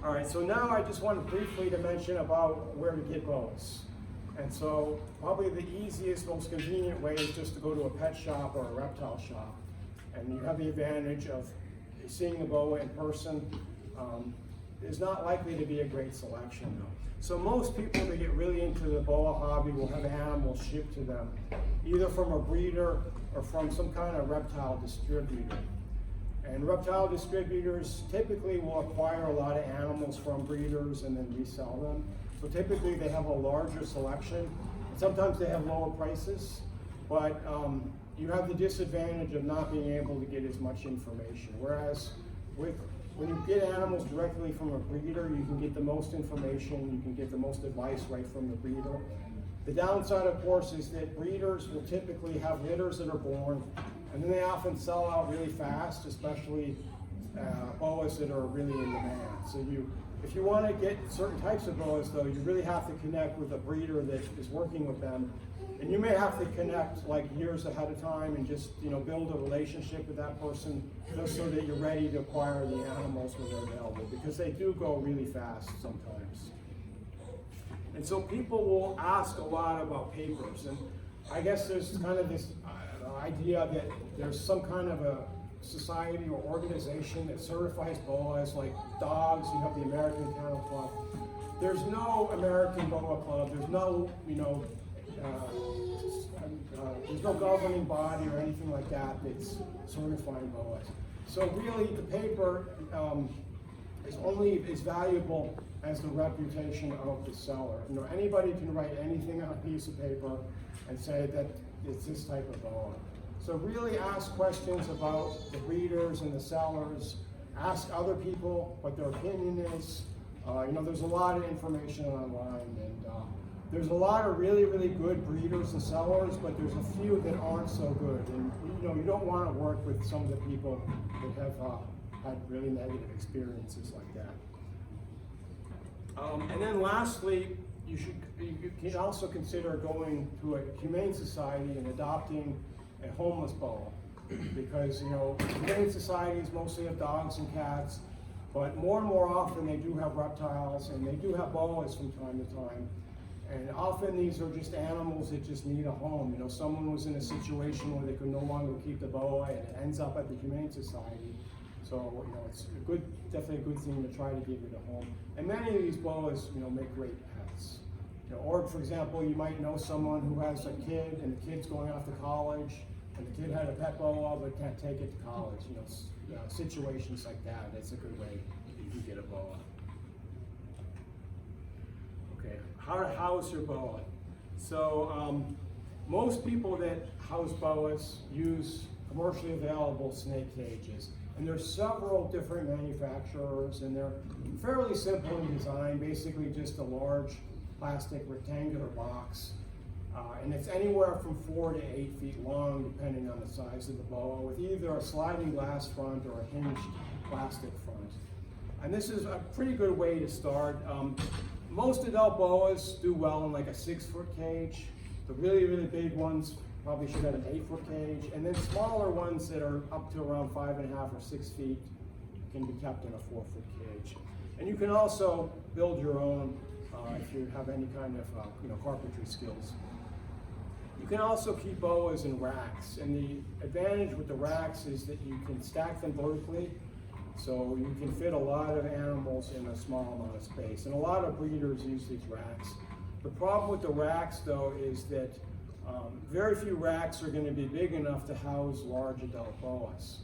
All right, so now I just wanted briefly to mention about where to get boas. And so probably the easiest, most convenient way is just to go to a pet shop or a reptile shop. And you have the advantage of seeing the boa in person. There's not likely to be a great selection though. So most people that get really into the boa hobby will have animals shipped to them, either from a breeder or from some kind of reptile distributor. And reptile distributors typically will acquire a lot of animals from breeders and then resell them. So typically they have a larger selection. And sometimes they have lower prices, but you have the disadvantage of not being able to get as much information. Whereas when you get animals directly from a breeder, you can get the most information, you can get the most advice right from the breeder. The downside, of course, is that breeders will typically have litters that are born, and then they often sell out really fast, especially boas that are really in demand. So if you want to get certain types of boas, though, you really have to connect with a breeder that is working with them. And you may have to connect like years ahead of time and just build a relationship with that person just so that you're ready to acquire the animals when they're available, because they do go really fast sometimes. And so people will ask a lot about papers, and I guess there's kind of this idea that there's some kind of a society or organization that certifies boas, like dogs. You have the American Kennel Club. There's no American Boa Club. There's no, there's no governing body or anything like that that's certifying boas. So really, the paper is only as valuable as the reputation of the seller. Anybody can write anything on a piece of paper and say that it's this type of boa. So really ask questions about the breeders and the sellers. Ask other people what their opinion is. There's a lot of information online, and there's a lot of really, really good breeders and sellers, but there's a few that aren't so good. And you don't want to work with some of the people that have had really negative experiences like that. And then lastly, you can also consider going to a humane society and adopting a homeless boa, because humane societies mostly have dogs and cats, but more and more often they do have reptiles, and they do have boas from time to time. And often these are just animals that just need a home. Someone was in a situation where they could no longer keep the boa, and it ends up at the humane society. So it's definitely a good thing to try to give it a home. And many of these boas, make great pets. Or for example, you might know someone who has a kid, and the kid's going off to college, and the kid had a pet boa but can't take it to college. Situations like that. That's a good way you can get a boa. Okay, how to house your boa. So most people that house boas use commercially available snake cages. And there's several different manufacturers, and they're fairly simple in design, basically just a large plastic rectangular box. And it's anywhere from 4 to 8 feet long, depending on the size of the boa, with either a sliding glass front or a hinged plastic front. And this is a pretty good way to start. Most adult boas do well in like a 6-foot cage. The really, really big ones probably should have an 8-foot cage, and then smaller ones that are up to around 5.5 or 6 feet can be kept in a 4-foot cage. And you can also build your own if you have any kind of carpentry skills. You can also keep boas in racks, and the advantage with the racks is that you can stack them vertically, so you can fit a lot of animals in a small amount of space. And a lot of breeders use these racks. The problem with the racks, though, is that very few racks are going to be big enough to house large adult boas.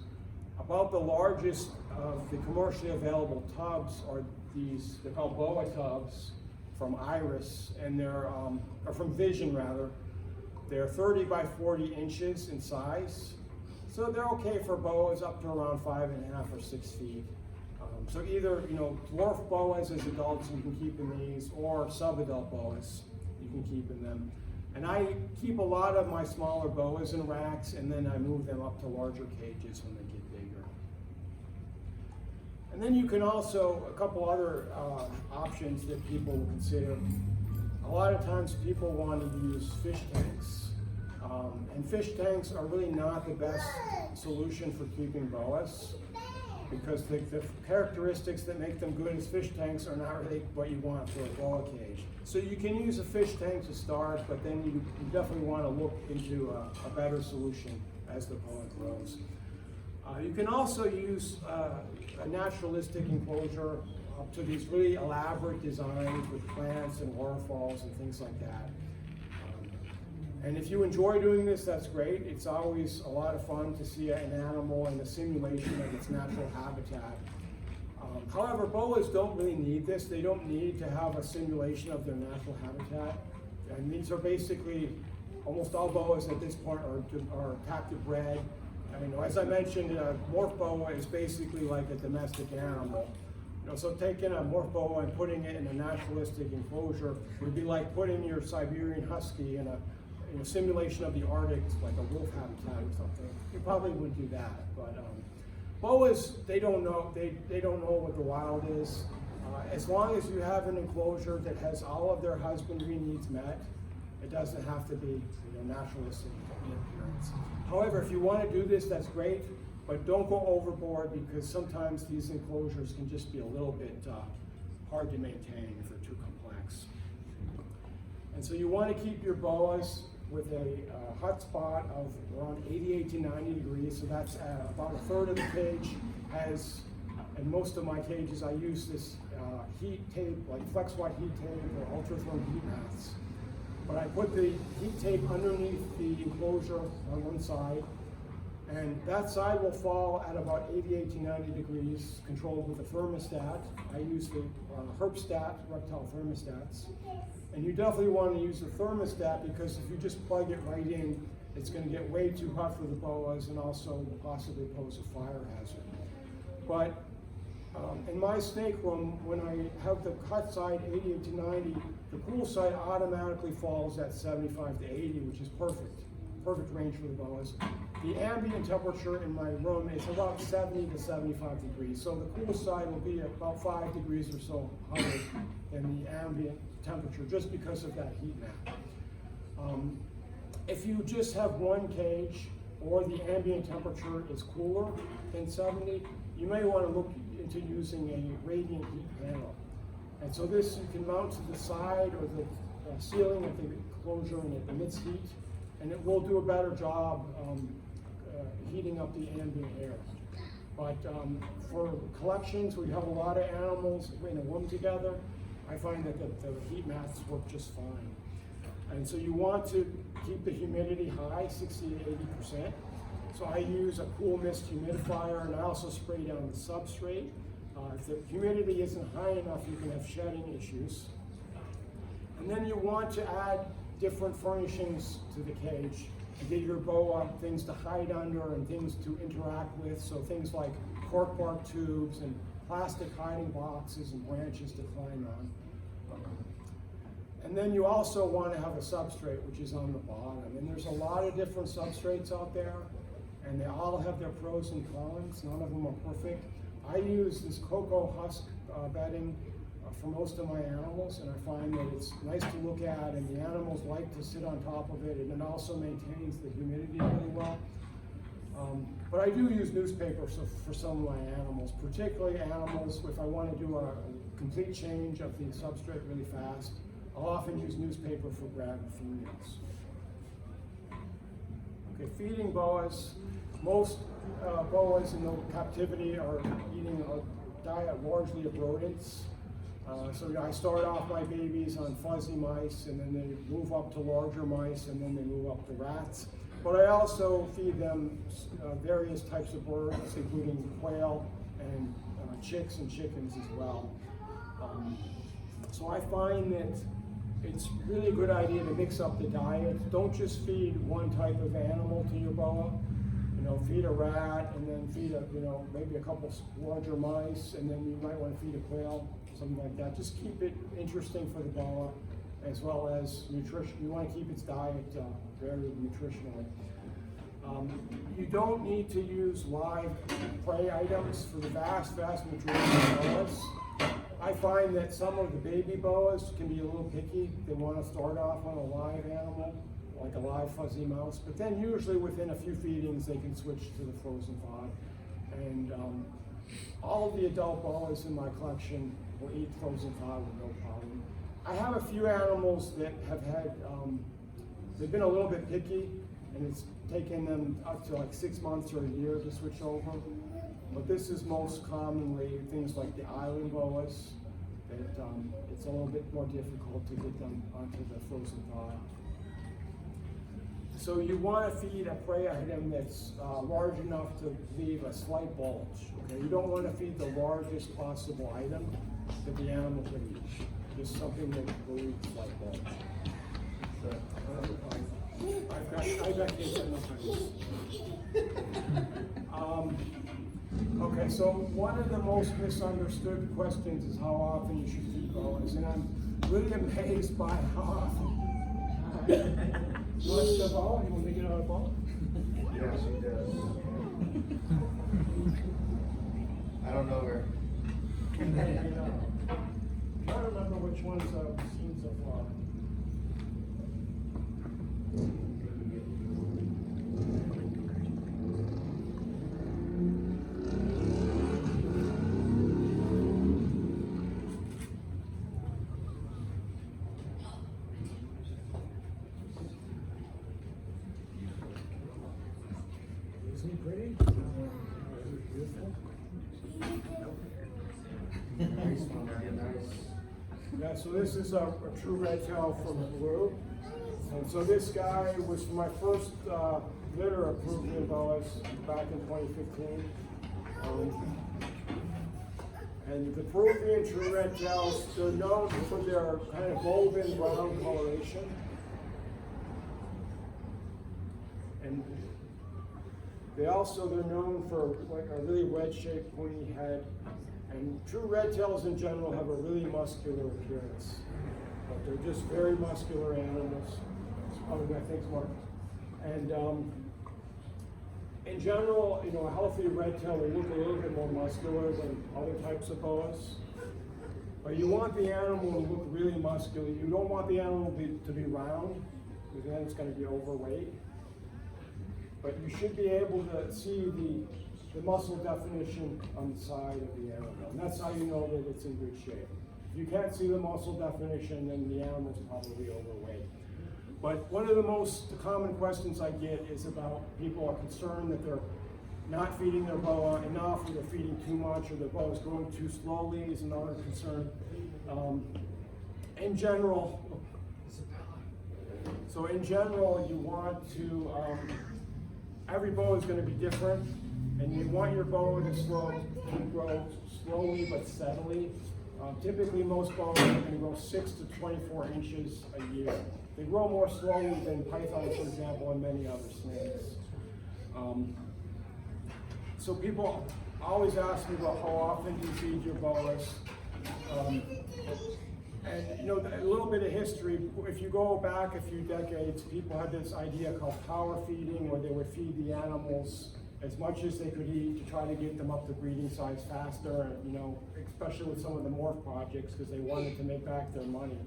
About the largest of the commercially available tubs are they're called boa tubs from Iris, and they're, or from Vision rather. They're 30 by 40 inches in size. So they're okay for boas up to around 5.5 or 6 feet. So either, dwarf boas as adults you can keep in these, or sub-adult boas you can keep in them. And I keep a lot of my smaller boas in racks, and then I move them up to larger cages when they get bigger. And then you can also, a couple other options that people will consider. A lot of times people want to use fish tanks. And fish tanks are really not the best solution for keeping boas, because the characteristics that make them good as fish tanks are not really what you want for a boa cage. So you can use a fish tank to start, but then you definitely want to look into a better solution as the boa grows. You can also use a naturalistic enclosure up to these really elaborate designs with plants and waterfalls and things like that. And if you enjoy doing this, that's great. It's always a lot of fun to see an animal in a simulation of its natural habitat. However, boas don't really need this. They don't need to have a simulation of their natural habitat. And these are basically, almost all boas at this point are captive bred. I mean, as I mentioned, a dwarf boa is basically like a domestic animal. So taking a morph boa and putting it in a naturalistic enclosure would be like putting your Siberian husky in a simulation of the Arctic, like a wolf habitat or something. You probably wouldn't do that, but boas, they don't know what the wild is. As long as you have an enclosure that has all of their husbandry needs met, it doesn't have to be naturalistic in appearance. However, if you want to do this, that's great, but don't go overboard, because sometimes these enclosures can just be a little bit hard to maintain if they're too complex. And so you want to keep your boas with a hot spot of around 88 to 90 degrees, so that's about a third of the cage has, in most of my cages I use this heat tape, like flex white heat tape or ultra therm heat mats. But I put the heat tape underneath the enclosure on one side, and that side will fall at about 88 to 90 degrees, controlled with a thermostat. I use the Herpstat, reptile thermostats. And you definitely want to use the thermostat, because if you just plug it right in, it's going to get way too hot for the boas and also possibly pose a fire hazard. But in my snake room, when I have the hot side 88 to 90, the cool side automatically falls at 75 to 80, which is perfect range for the boas. The ambient temperature in my room is about 70 to 75 degrees, so the cool side will be about 5 degrees or so hotter than the ambient temperature, just because of that heat map. If you just have one cage, or the ambient temperature is cooler than 70, you may want to look into using a radiant heat panel. And so this you can mount to the side or the ceiling of the enclosure, and it emits heat, and it will do a better job heating up the ambient air. But for collections where you have a lot of animals in a room together, I find that the heat mats work just fine. And so you want to keep the humidity high, 60 to 80%. So I use a cool mist humidifier, and I also spray down the substrate. If the humidity isn't high enough, you can have shedding issues. And then you want to add different furnishings to the cage to get your boa things to hide under and things to interact with. So things like cork bark tubes and plastic hiding boxes and branches to climb on. And then you also want to have a substrate, which is on the bottom. And there's a lot of different substrates out there, and they all have their pros and cons. None of them are perfect. I use this cocoa husk bedding for most of my animals, and I find that it's nice to look at, and the animals like to sit on top of it, and it also maintains the humidity really well. But I do use newspaper for some of my animals, particularly animals if I want to do a complete change of the substrate really fast. I'll often use newspaper for grab females. Okay, feeding boas. Most boas in captivity are eating a diet largely of rodents. So I start off my babies on fuzzy mice, and then they move up to larger mice, and then they move up to rats. But I also feed them various types of birds, including quail and chicks and chickens as well. So I find that it's really a good idea to mix up the diet. Don't just feed one type of animal to your boa. Feed a rat, and then feed maybe a couple larger mice, and then you might want to feed a quail, something like that. Just keep it interesting for the boa, as well as nutrition. You want to keep its diet varied nutritionally. You don't need to use live prey items for the vast majority of boas. I find that some of the baby boas can be a little picky. They want to start off on a live animal, like a live fuzzy mouse, but then usually within a few feedings they can switch to the frozen fod. And all of the adult boas in my collection will eat frozen fod with no problem. I have a few animals that have had, they've been a little bit picky, and it's taken them up to like 6 months or a year to switch over. But this is most commonly things like the island boas, that it's a little bit more difficult to get them onto the frozen fod. So you want to feed a prey item that's large enough to leave a slight bulge. Okay? You don't want to feed the largest possible item that the animal can eat. Just something that will leave a slight bulge. I've got kids enough. Okay, so one of the most misunderstood questions is how often you should feed boas, and I'm really amazed by how often. What's the boa? You want me to get out a boa? Yes, he does. I don't know her. I'm trying to remember which ones I've seen so far. Isn't he pretty? Beautiful. Nice one, man, nice. Yeah, so this is a true red tail from Peru. And so this guy was my first litter of Peruvian boas back in 2015. And the Peruvian true red tails, they're known for their kind of golden brown coloration. And they're known for like a really wedge-shaped pointy head. And true red tails in general have a really muscular appearance. But they're just very muscular animals. Oh, yeah, thanks, Mark. And in general, you know, a healthy red tail will look a little bit more muscular than other types of boas. But you want the animal to look really muscular. You don't want the animal to be round, because then it's going to be overweight. But you should be able to see the muscle definition on the side of the animal. And that's how you know that it's in good shape. If you can't see the muscle definition, then the animal's probably overweight. But one of the most common questions I get is about people are concerned that they're not feeding their boa enough, or they're feeding too much, or their boa is growing too slowly is another concern. In general, you want to, every boa is going to be different, and you want your boa to grow slowly but steadily. Typically, most boas are going to grow 6 to 24 inches a year. They grow more slowly than pythons, for example, and many other snakes. So people always ask me about how often do you feed your boas. And you know, a little bit of history, if you go back a few decades, people had this idea called power feeding, where they would feed the animals as much as they could eat to try to get them up to breeding size faster, you know, especially with some of the morph projects, because they wanted to make back their money.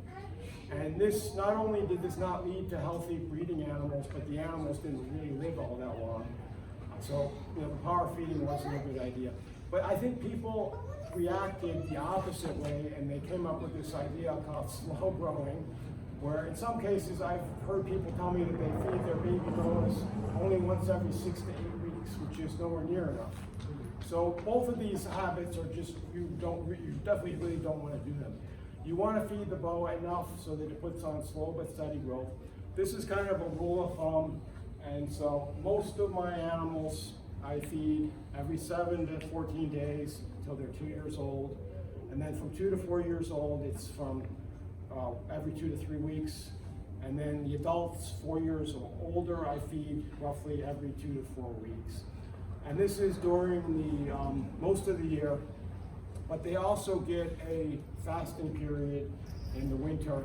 And this, not only did this not lead to healthy breeding animals, but the animals didn't really live all that long. So, you know, the power feeding wasn't a good idea. But I think people reacted the opposite way, and they came up with this idea called slow growing, where in some cases I've heard people tell me that they feed their baby boas only once every 6 to 8 weeks, which is nowhere near enough. So both of these habits are just, you definitely really don't want to do them. You want to feed the boa enough so that it puts on slow but steady growth. This is kind of a rule of thumb, and so most of my animals I feed every 7 to 14 days until they're 2 years old, and then from 2 to 4 years old, it's from every 2 to 3 weeks, and then the adults 4 years or older, I feed roughly every 2 to 4 weeks. And this is during the most of the year, but they also get a fasting period in the winter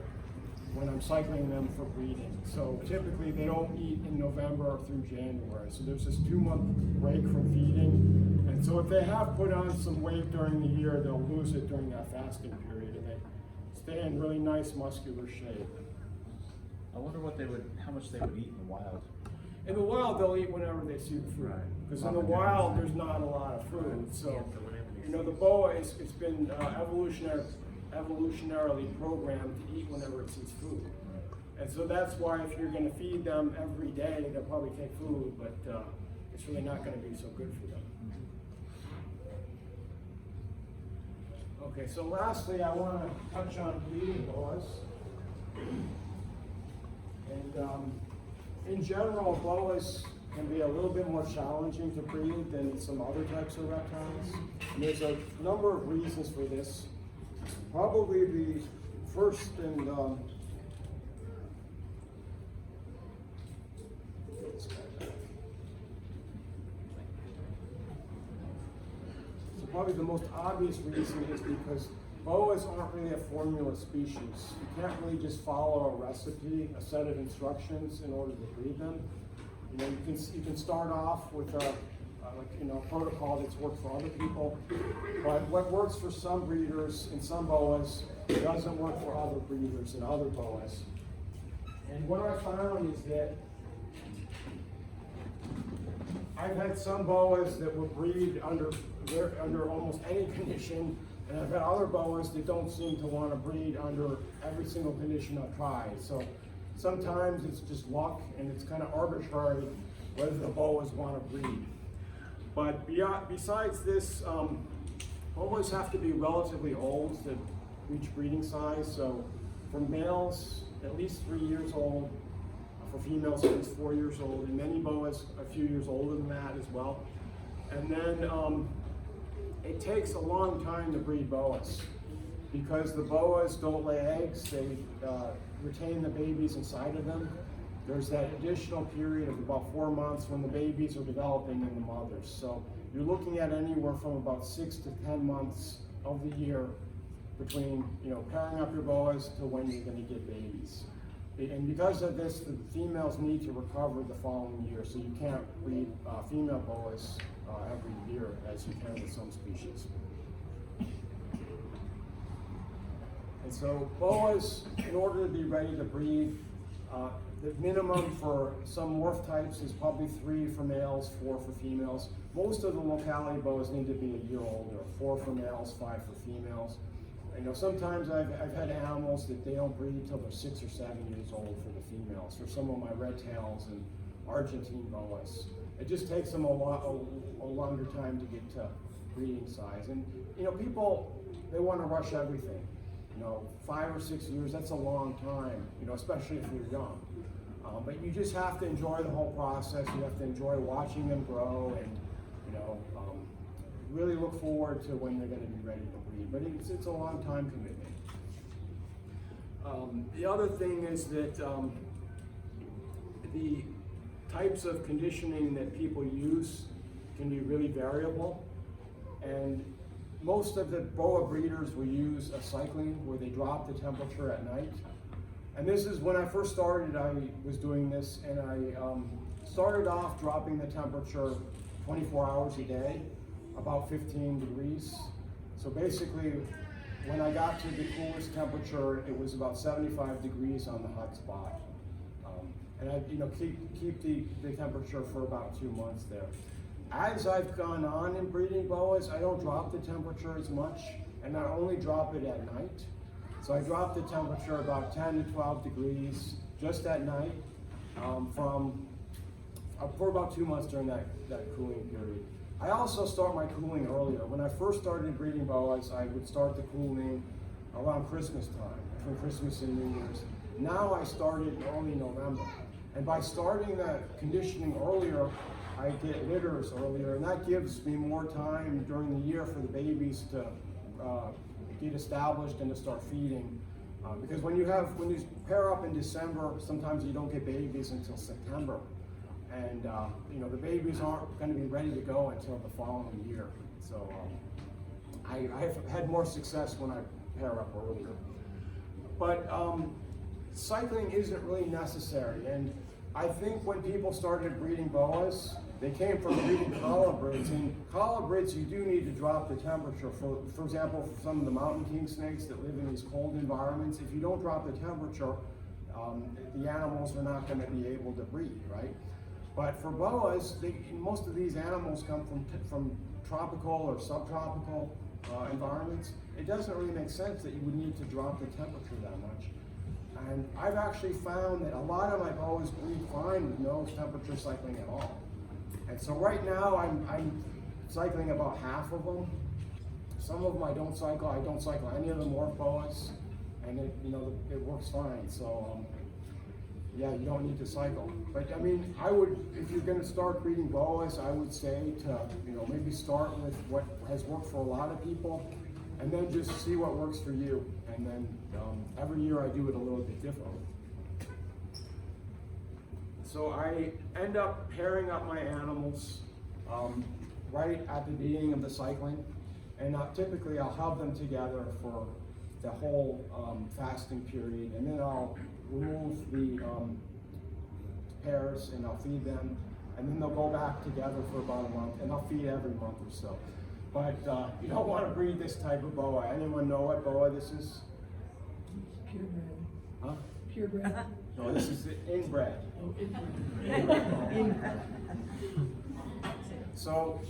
when I'm cycling them for breeding. So typically they don't eat in November through January. So there's this 2-month break from feeding. And so if they have put on some weight during the year, they'll lose it during that fasting period, and they stay in really nice muscular shape. I wonder how much they would eat in the wild. In the wild, they'll eat whenever they see the food. Because in the wild, there's not a lot of food. So, you know, the boa it's been evolutionarily programmed to eat whenever it sees food. And so that's why if you're going to feed them every day, they'll probably take food, but it's really not going to be so good for them. Okay, so lastly, I want to touch on breeding boas. And in general, boas can be a little bit more challenging to breed than some other types of reptiles. And there's a number of reasons for this. Probably the first and probably the most obvious reason is because boas aren't really a formula species. You can't really just follow a recipe, a set of instructions in order to breed them. You know, you can start off with a protocol that's worked for other people, but what works for some breeders and some boas doesn't work for other breeders and other boas. And what I found is that I've had some boas that will breed under almost any condition, and I've had other boas that don't seem to want to breed under every single condition I've tried. So sometimes it's just luck, and it's kind of arbitrary whether the boas want to breed. But besides this, boas have to be relatively old to reach breeding size. So for males, at least 3 years old. For females, at least 4 years old. And many boas a few years older than that as well. And then it takes a long time to breed boas because the boas don't lay eggs. They retain the babies inside of them. There's that additional period of about 4 months when the babies are developing in the mothers. So you're looking at anywhere from about 6 to 10 months of the year between, you know, pairing up your boas to when you're going to get babies. And because of this, the females need to recover the following year. So you can't breed female boas every year as you can with some species. And so boas, in order to be ready to breed, the minimum for some morph types is probably 3 for males, 4 for females. Most of the locality boas need to be a year older, 4 for males, 5 for females. You know, sometimes I've had animals that they don't breed until they're 6 or 7 years old for the females, for some of my red tails and Argentine boas. It just takes them a longer time to get to breeding size. And you know, people, they want to rush everything. You know, 5 or 6 years, that's a long time, you know, especially if you're young. But you just have to enjoy the whole process. You have to enjoy watching them grow and, you know, really look forward to when they're going to be ready to breed. But it's a long time commitment. The other thing is that the types of conditioning that people use can be really variable. And most of the boa breeders will use a cycling where they drop the temperature at night. And this is when I first started, I was doing this, and I started off dropping the temperature 24 hours a day, about 15 degrees. So basically, when I got to the coolest temperature, it was about 75 degrees on the hot spot. And I, you know, keep the temperature for about 2 months there. As I've gone on in breeding boas, I don't drop the temperature as much, and I only drop it at night. So I drop the temperature about 10 to 12 degrees just at night for about 2 months during that cooling period. I also start my cooling earlier. When I first started breeding boas, I would start the cooling around Christmas time, between Christmas and New Year's. Now I started in early November. And by starting the conditioning earlier, I get litters earlier, and that gives me more time during the year for the babies to get established and to start feeding. Because when you pair up in December, sometimes you don't get babies until September. And you know, the babies aren't going to be ready to go until the following year. So I've had more success when I pair up earlier. But cycling isn't really necessary. And I think when people started breeding boas, they came from breeding colubrids. And colubrids, you do need to drop the temperature. For example, for some of the mountain king snakes that live in these cold environments, if you don't drop the temperature, the animals are not going to be able to breed, right? But for boas, most of these animals come from tropical or subtropical environments. It doesn't really make sense that you would need to drop the temperature that much. And I've actually found that a lot of my boas breed fine with no temperature cycling at all. And so right now I'm cycling about half of them. Some of them I don't cycle. I don't cycle any of the morph boas, and it works fine. So yeah, you don't need to cycle. But I mean, I would, if you're going to start breeding boas, I would say to maybe start with what has worked for a lot of people, and then just see what works for you. And then every year I do it a little bit differently. So I end up pairing up my animals right at the beginning of the cycling. And typically I'll have them together for the whole fasting period, and then I'll remove the pairs and I'll feed them, and then they'll go back together for about a month, and I'll feed every month or so. But you don't want to breed this type of boa. Anyone know what boa this is? Purebred. Huh? Purebred. No, this is inbred. Oh, inbred. So,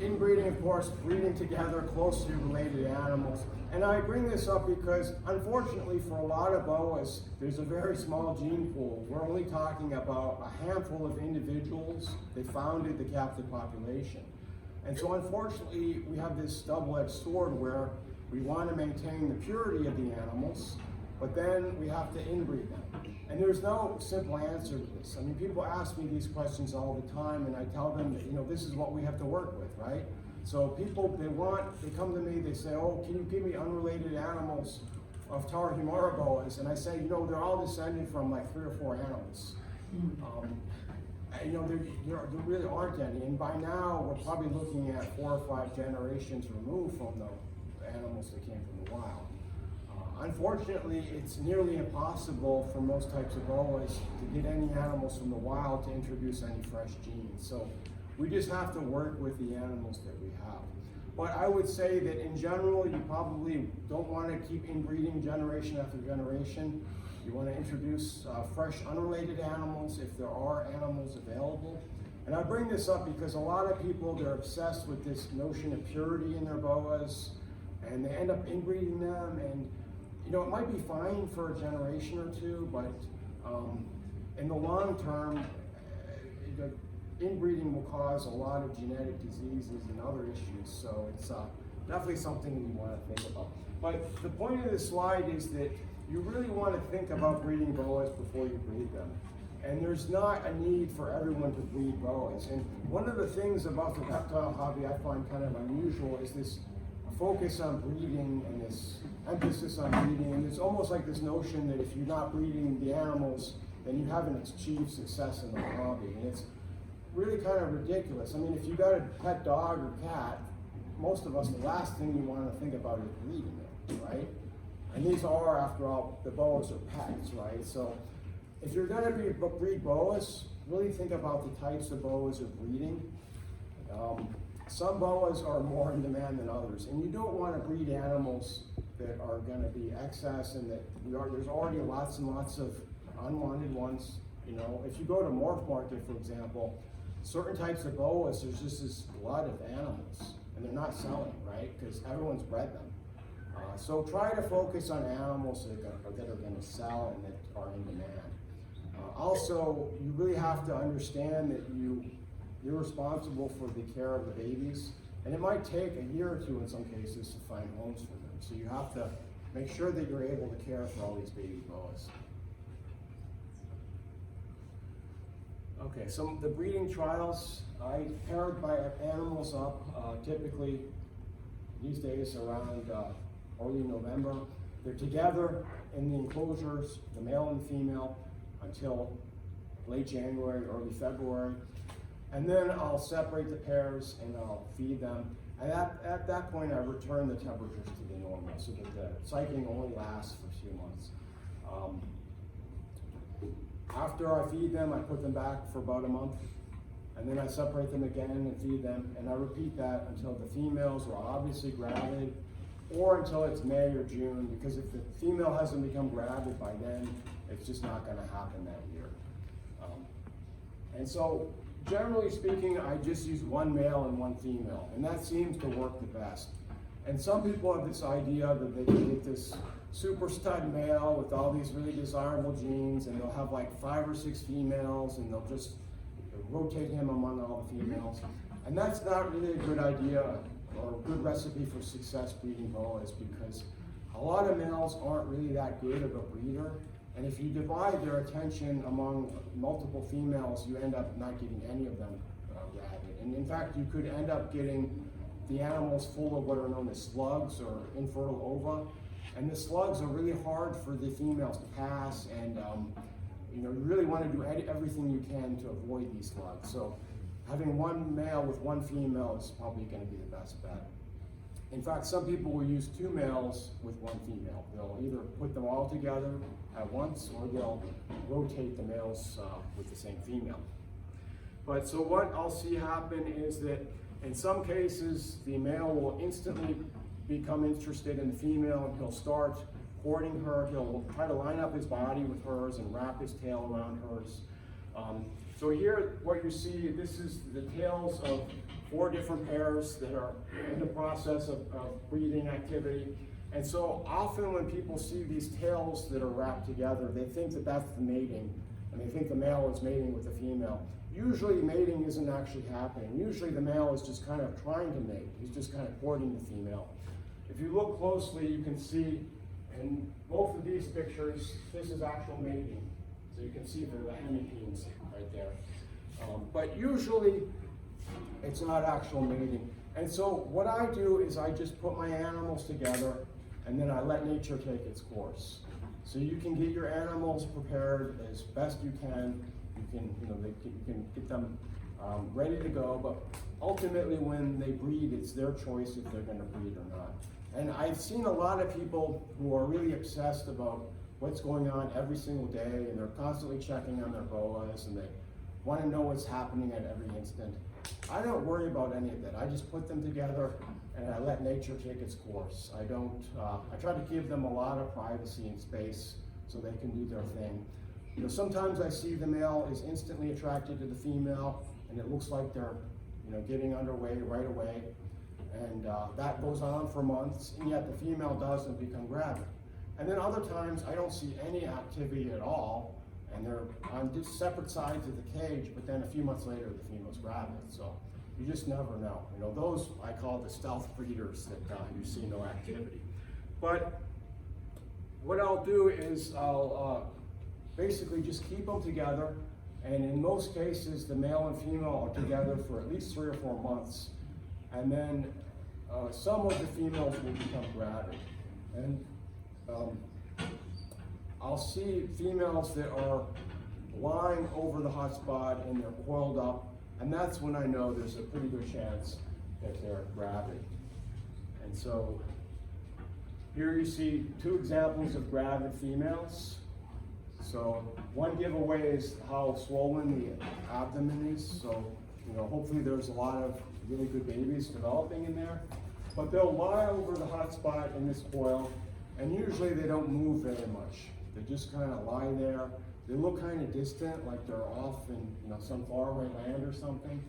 inbreeding, of course, breeding together closely related animals. And I bring this up because, unfortunately, for a lot of boas, there's a very small gene pool. We're only talking about a handful of individuals that founded the captive population. And so, unfortunately, we have this double-edged sword where we want to maintain the purity of the animals, but then we have to inbreed them. And there's no simple answer to this. I mean, people ask me these questions all the time, and I tell them that, you know, this is what we have to work with, right? So people, they come to me, they say, oh, can you give me unrelated animals of Tarahumara boas? And I say, you know, they're all descended from like 3 or 4 animals. And, you know, there really aren't any. And by now, we're probably looking at 4 or 5 generations removed from the animals that came from the wild. Unfortunately, it's nearly impossible for most types of boas to get any animals from the wild to introduce any fresh genes. So we just have to work with the animals that we have. But I would say that in general, you probably don't want to keep inbreeding generation after generation. You want to introduce fresh, unrelated animals if there are animals available. And I bring this up because a lot of people, they're obsessed with this notion of purity in their boas, and they end up inbreeding them. And you know, it might be fine for a generation or two, but in the long term, inbreeding will cause a lot of genetic diseases and other issues. So it's definitely something we want to think about. But the point of this slide is that you really want to think about breeding boas before you breed them. And there's not a need for everyone to breed boas. And one of the things about the reptile hobby I find kind of unusual is this focus on breeding and this emphasis on breeding, and it's almost like this notion that if you're not breeding the animals, then you haven't achieved success in the hobby, and it's really kind of ridiculous. I mean, if you got a pet dog or cat, most of us, the last thing you want to think about is breeding it, right? And these are, after all, the boas are pets, right? So if you're going to breed boas, really think about the types of boas you're breeding. Some boas are more in demand than others, and you don't want to breed animals that are going to be excess and that there's already lots and lots of unwanted ones. You know, if you go to Morph Market, for example, certain types of boas, there's just this glut of animals, and they're not selling, right? Because everyone's bred them. So try to focus on animals that are going to sell and that are in demand. Also, you really have to understand that you're responsible for the care of the babies, and it might take a year or 2 in some cases to find homes for them. So you have to make sure that you're able to care for all these baby boas. Okay, so the breeding trials, I paired my animals up typically these days around early November. They're together in the enclosures, the male and female, until late January, early February. And then I'll separate the pairs and I'll feed them. And at that point, I return the temperatures to the normal so that the cycling only lasts for a few months. After I feed them, I put them back for about a month. And then I separate them again and feed them. And I repeat that until the females are obviously gravid, or until it's May or June, because if the female hasn't become gravid by then, it's just not going to happen that year. And so, generally speaking, I just use 1 male and 1 female, and that seems to work the best. And some people have this idea that they can get this super stud male with all these really desirable genes, and they'll have like 5 or 6 females, and they'll just rotate him among all the females. And that's not really a good idea or a good recipe for success breeding boas, because a lot of males aren't really that good of a breeder. And if you divide their attention among multiple females, you end up not getting any of them rabid. And in fact, you could end up getting the animals full of what are known as slugs or infertile ova. And the slugs are really hard for the females to pass, and you really want to do everything you can to avoid these slugs. So having one male with one female is probably going to be the best bet. In fact, some people will use 2 males with 1 female. They'll either put them all together at once, or they'll rotate the males with the same female. But so what I'll see happen is that in some cases, the male will instantly become interested in the female, and he'll start courting her. He'll try to line up his body with hers and wrap his tail around hers. So here, what you see, this is the tails of 4 different pairs that are in the process of breeding activity. And so often when people see these tails that are wrapped together, they think that that's the mating, and they think the male is mating with the female. Usually mating isn't actually happening. Usually the male is just kind of trying to mate. He's just kind of courting the female. If you look closely, you can see in both of these pictures, this is actual mating. So you can see the hemipenes right there. But usually it's not actual mating. And so what I do is I just put my animals together, and then I let nature take its course. So you can get your animals prepared as best you can. You can get them ready to go, but ultimately when they breed, it's their choice if they're going to breed or not. And I've seen a lot of people who are really obsessed about what's going on every single day, and they're constantly checking on their boas, and they want to know what's happening at every instant. I don't worry about any of that. I just put them together and I let nature take its course. I try to give them a lot of privacy and space so they can do their thing. You know, sometimes I see the male is instantly attracted to the female, and it looks like they're, getting underway right away. And that goes on for months, and yet the female doesn't become gravid. And then other times I don't see any activity at all, and they're on just separate sides of the cage, but then a few months later the female's gravid. So you just never know. Those I call the stealth breeders that you see no activity. But what I'll do is I'll basically just keep them together, and in most cases the male and female are together for at least 3 or 4 months, and then some of the females will become gravid. And I'll see females that are lying over the hot spot and they're coiled up, and that's when I know there's a pretty good chance that they're gravid. And so here you see 2 examples of gravid females. So one giveaway is how swollen the abdomen is. So hopefully there's a lot of really good babies developing in there. But they'll lie over the hot spot in this coil, and usually they don't move very much. They just kind of lie there. They look kind of distant, like they're off in some faraway land or something.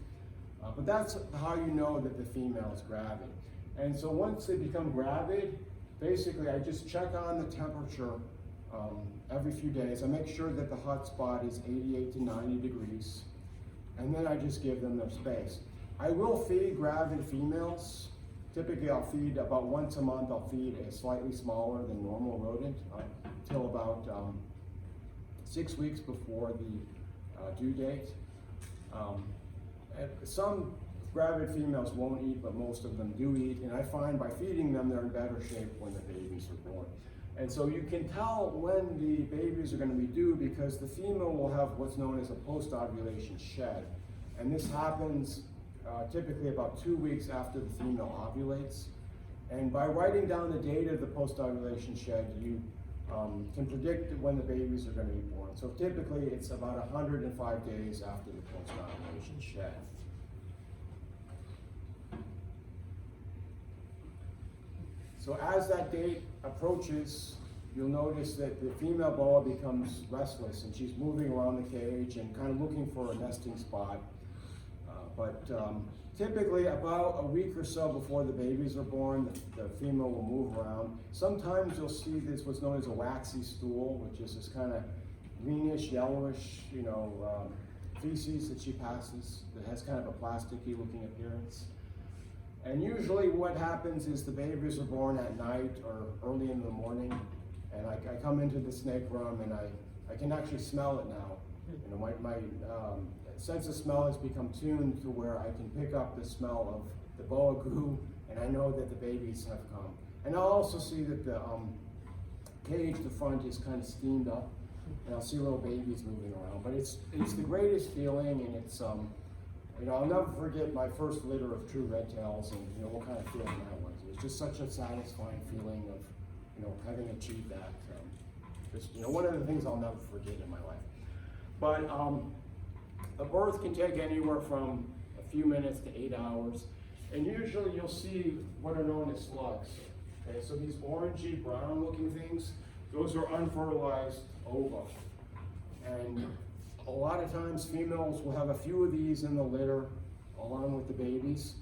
But that's how you know that the female is gravid. And so once they become gravid, basically I just check on the temperature every few days. I make sure that the hot spot is 88 to 90 degrees, and then I just give them their space. I will feed gravid females. Typically I'll feed about once a month. I'll feed a slightly smaller than normal rodent until about 6 weeks before the due date. Some gravid females won't eat, but most of them do eat, and I find by feeding them they're in better shape when the babies are born. And so you can tell when the babies are going to be due because the female will have what's known as a post-ovulation shed. And this happens typically about 2 weeks after the female ovulates. And by writing down the date of the post-ovulation shed, you can predict when the babies are going to be born. So typically it's about 105 days after the post-ovulation shed. So as that date approaches, you'll notice that the female boa becomes restless, and she's moving around the cage and kind of looking for a nesting spot. Typically about a week or so before the babies are born, the female will move around. Sometimes you'll see this what's known as a waxy stool, which is this kind of greenish, yellowish, feces that she passes that has kind of a plasticky looking appearance. And usually what happens is the babies are born at night or early in the morning, and I come into the snake room and I can actually smell it now. My sense of smell has become tuned to where I can pick up the smell of the boa goo, and I know that the babies have come. And I'll also see that the cage, the front, is kind of steamed up, and I'll see little babies moving around. But it's the greatest feeling, and You know, I'll never forget my first litter of true red tails and, you know, what kind of feeling that was. It was just such a satisfying feeling of, you know, having achieved that. Just, you know, one of the things I'll never forget in my life. But a birth can take anywhere from a few minutes to 8 hours. And usually you'll see what are known as slugs. Okay, so these orangey brown looking things, those are unfertilized ova. And a lot of times females will have a few of these in the litter along with the babies.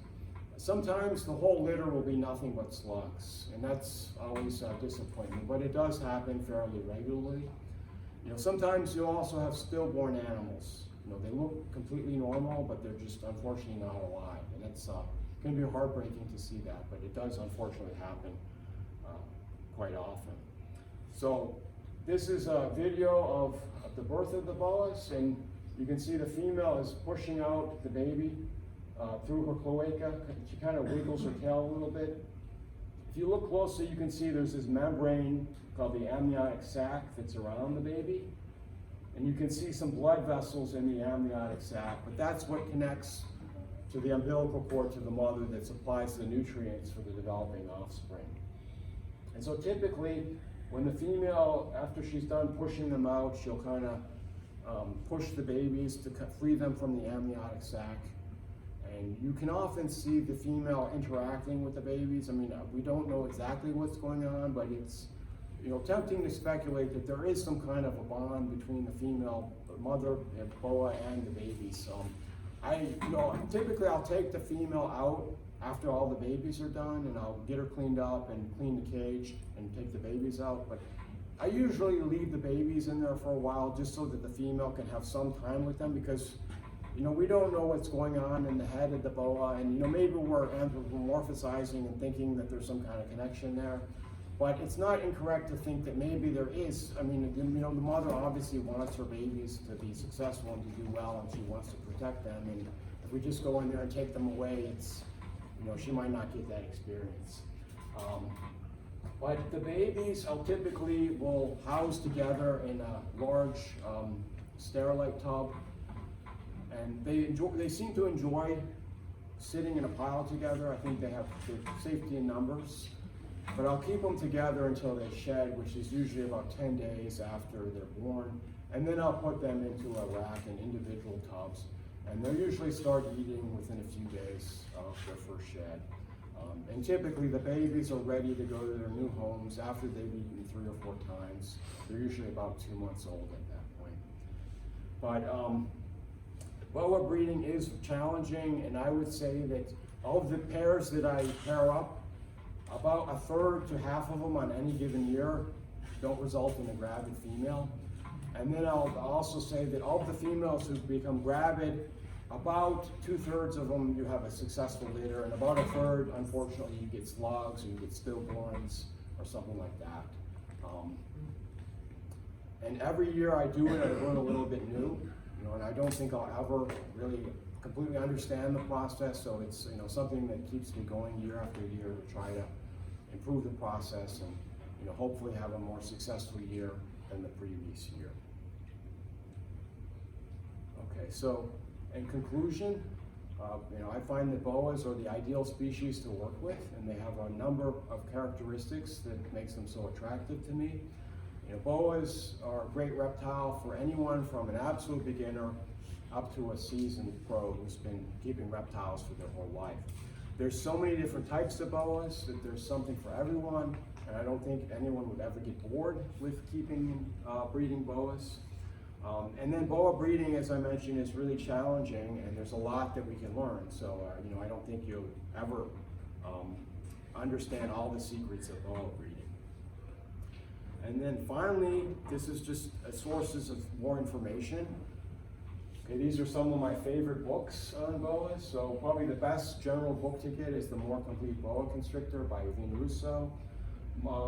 Sometimes the whole litter will be nothing but slugs, and that's always disappointing, but it does happen fairly regularly. You know, sometimes you'll also have stillborn animals. You know, they look completely normal, but they're just unfortunately not alive, and it's can be heartbreaking to see that, but it does unfortunately happen quite often. So this is a video of the birth of the boas, and you can see the female is pushing out the baby through her cloaca. She kind of wiggles her tail a little bit. If you look closely, you can see there's this membrane called the amniotic sac that's around the baby. And you can see some blood vessels in the amniotic sac, but that's what connects to the umbilical cord to the mother that supplies the nutrients for the developing offspring. And so typically, when the female, after she's done pushing them out, she'll kind of push the babies to free them from the amniotic sac. And you can often see the female interacting with the babies. I mean, we don't know exactly what's going on, but it's, you know, tempting to speculate that there is some kind of a bond between the female, the mother, and boa, and the babies. Typically I'll take the female out after all the babies are done, and I'll get her cleaned up and clean the cage and take the babies out. But I usually leave the babies in there for a while just so that the female can have some time with them, because, you know, we don't know what's going on in the head of the boa, and, you know, maybe we're anthropomorphizing and thinking that there's some kind of connection there. But it's not incorrect to think that maybe there is. I mean, you know, the mother obviously wants her babies to be successful and to do well, and she wants to protect them. And if we just go in there and take them away, it's, you know, she might not get that experience. But the babies typically will house together in a large sterilite tub, and they seem to enjoy sitting in a pile together. I think they have safety in numbers. But I'll keep them together until they shed, which is usually about 10 days after they're born. And then I'll put them into a rack in individual tubs. And they'll usually start eating within a few days of their first shed. And typically the babies are ready to go to their new homes after they've eaten 3 or 4 times. They're usually about 2 months old at that point. But boa breeding is challenging, and I would say that of the pairs that I pair up, about a third to half of them on any given year don't result in a gravid female. And then I'll also say that of the females who become gravid, about 2/3 of them you have a successful litter, and about a third, unfortunately, you get slugs or you get stillborns or something like that. And every year I do it, I learn a little bit new, you know, and I don't think I'll ever really completely understand the process, so it's, you know, something that keeps me going year after year to try to improve the process and, you know, hopefully have a more successful year than the previous year. Okay, so in conclusion, you know, I find that boas are the ideal species to work with, and they have a number of characteristics that makes them so attractive to me. You know, boas are a great reptile for anyone from an absolute beginner up to a seasoned pro who's been keeping reptiles for their whole life. There's so many different types of boas that there's something for everyone, and I don't think anyone would ever get bored with keeping breeding boas. And then boa breeding, as I mentioned, is really challenging, and there's a lot that we can learn. So, you know, I don't think you'll ever understand all the secrets of boa breeding. And then finally, this is just sources of more information. Okay, these are some of my favorite books on boas. So probably the best general book to get is The More Complete Boa Constrictor by Vuillemenot.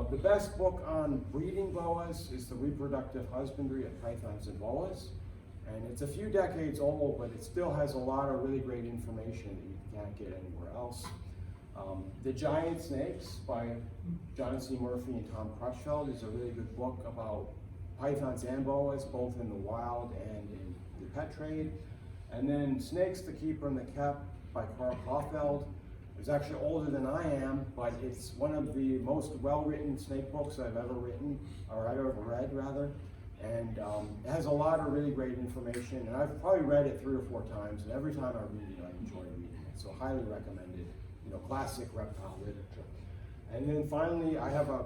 The best book on breeding boas is The Reproductive Husbandry of Pythons and Boas. And it's a few decades old, but it still has a lot of really great information that you can't get anywhere else. The Giant Snakes by John C. Murphy and Tom Crutchfeld is a really good book about pythons and boas, both in the wild and in the pet trade. And then Snakes, the Keeper and the Kept by Carl Kaufeld. It's actually older than I am, but it's one of the most well-written snake books I've ever written, or I've ever read rather. And it has a lot of really great information, and I've probably read it 3 or 4 times, and every time I read it, I enjoy reading it. So highly recommended, you know, classic reptile literature. And then finally, I have a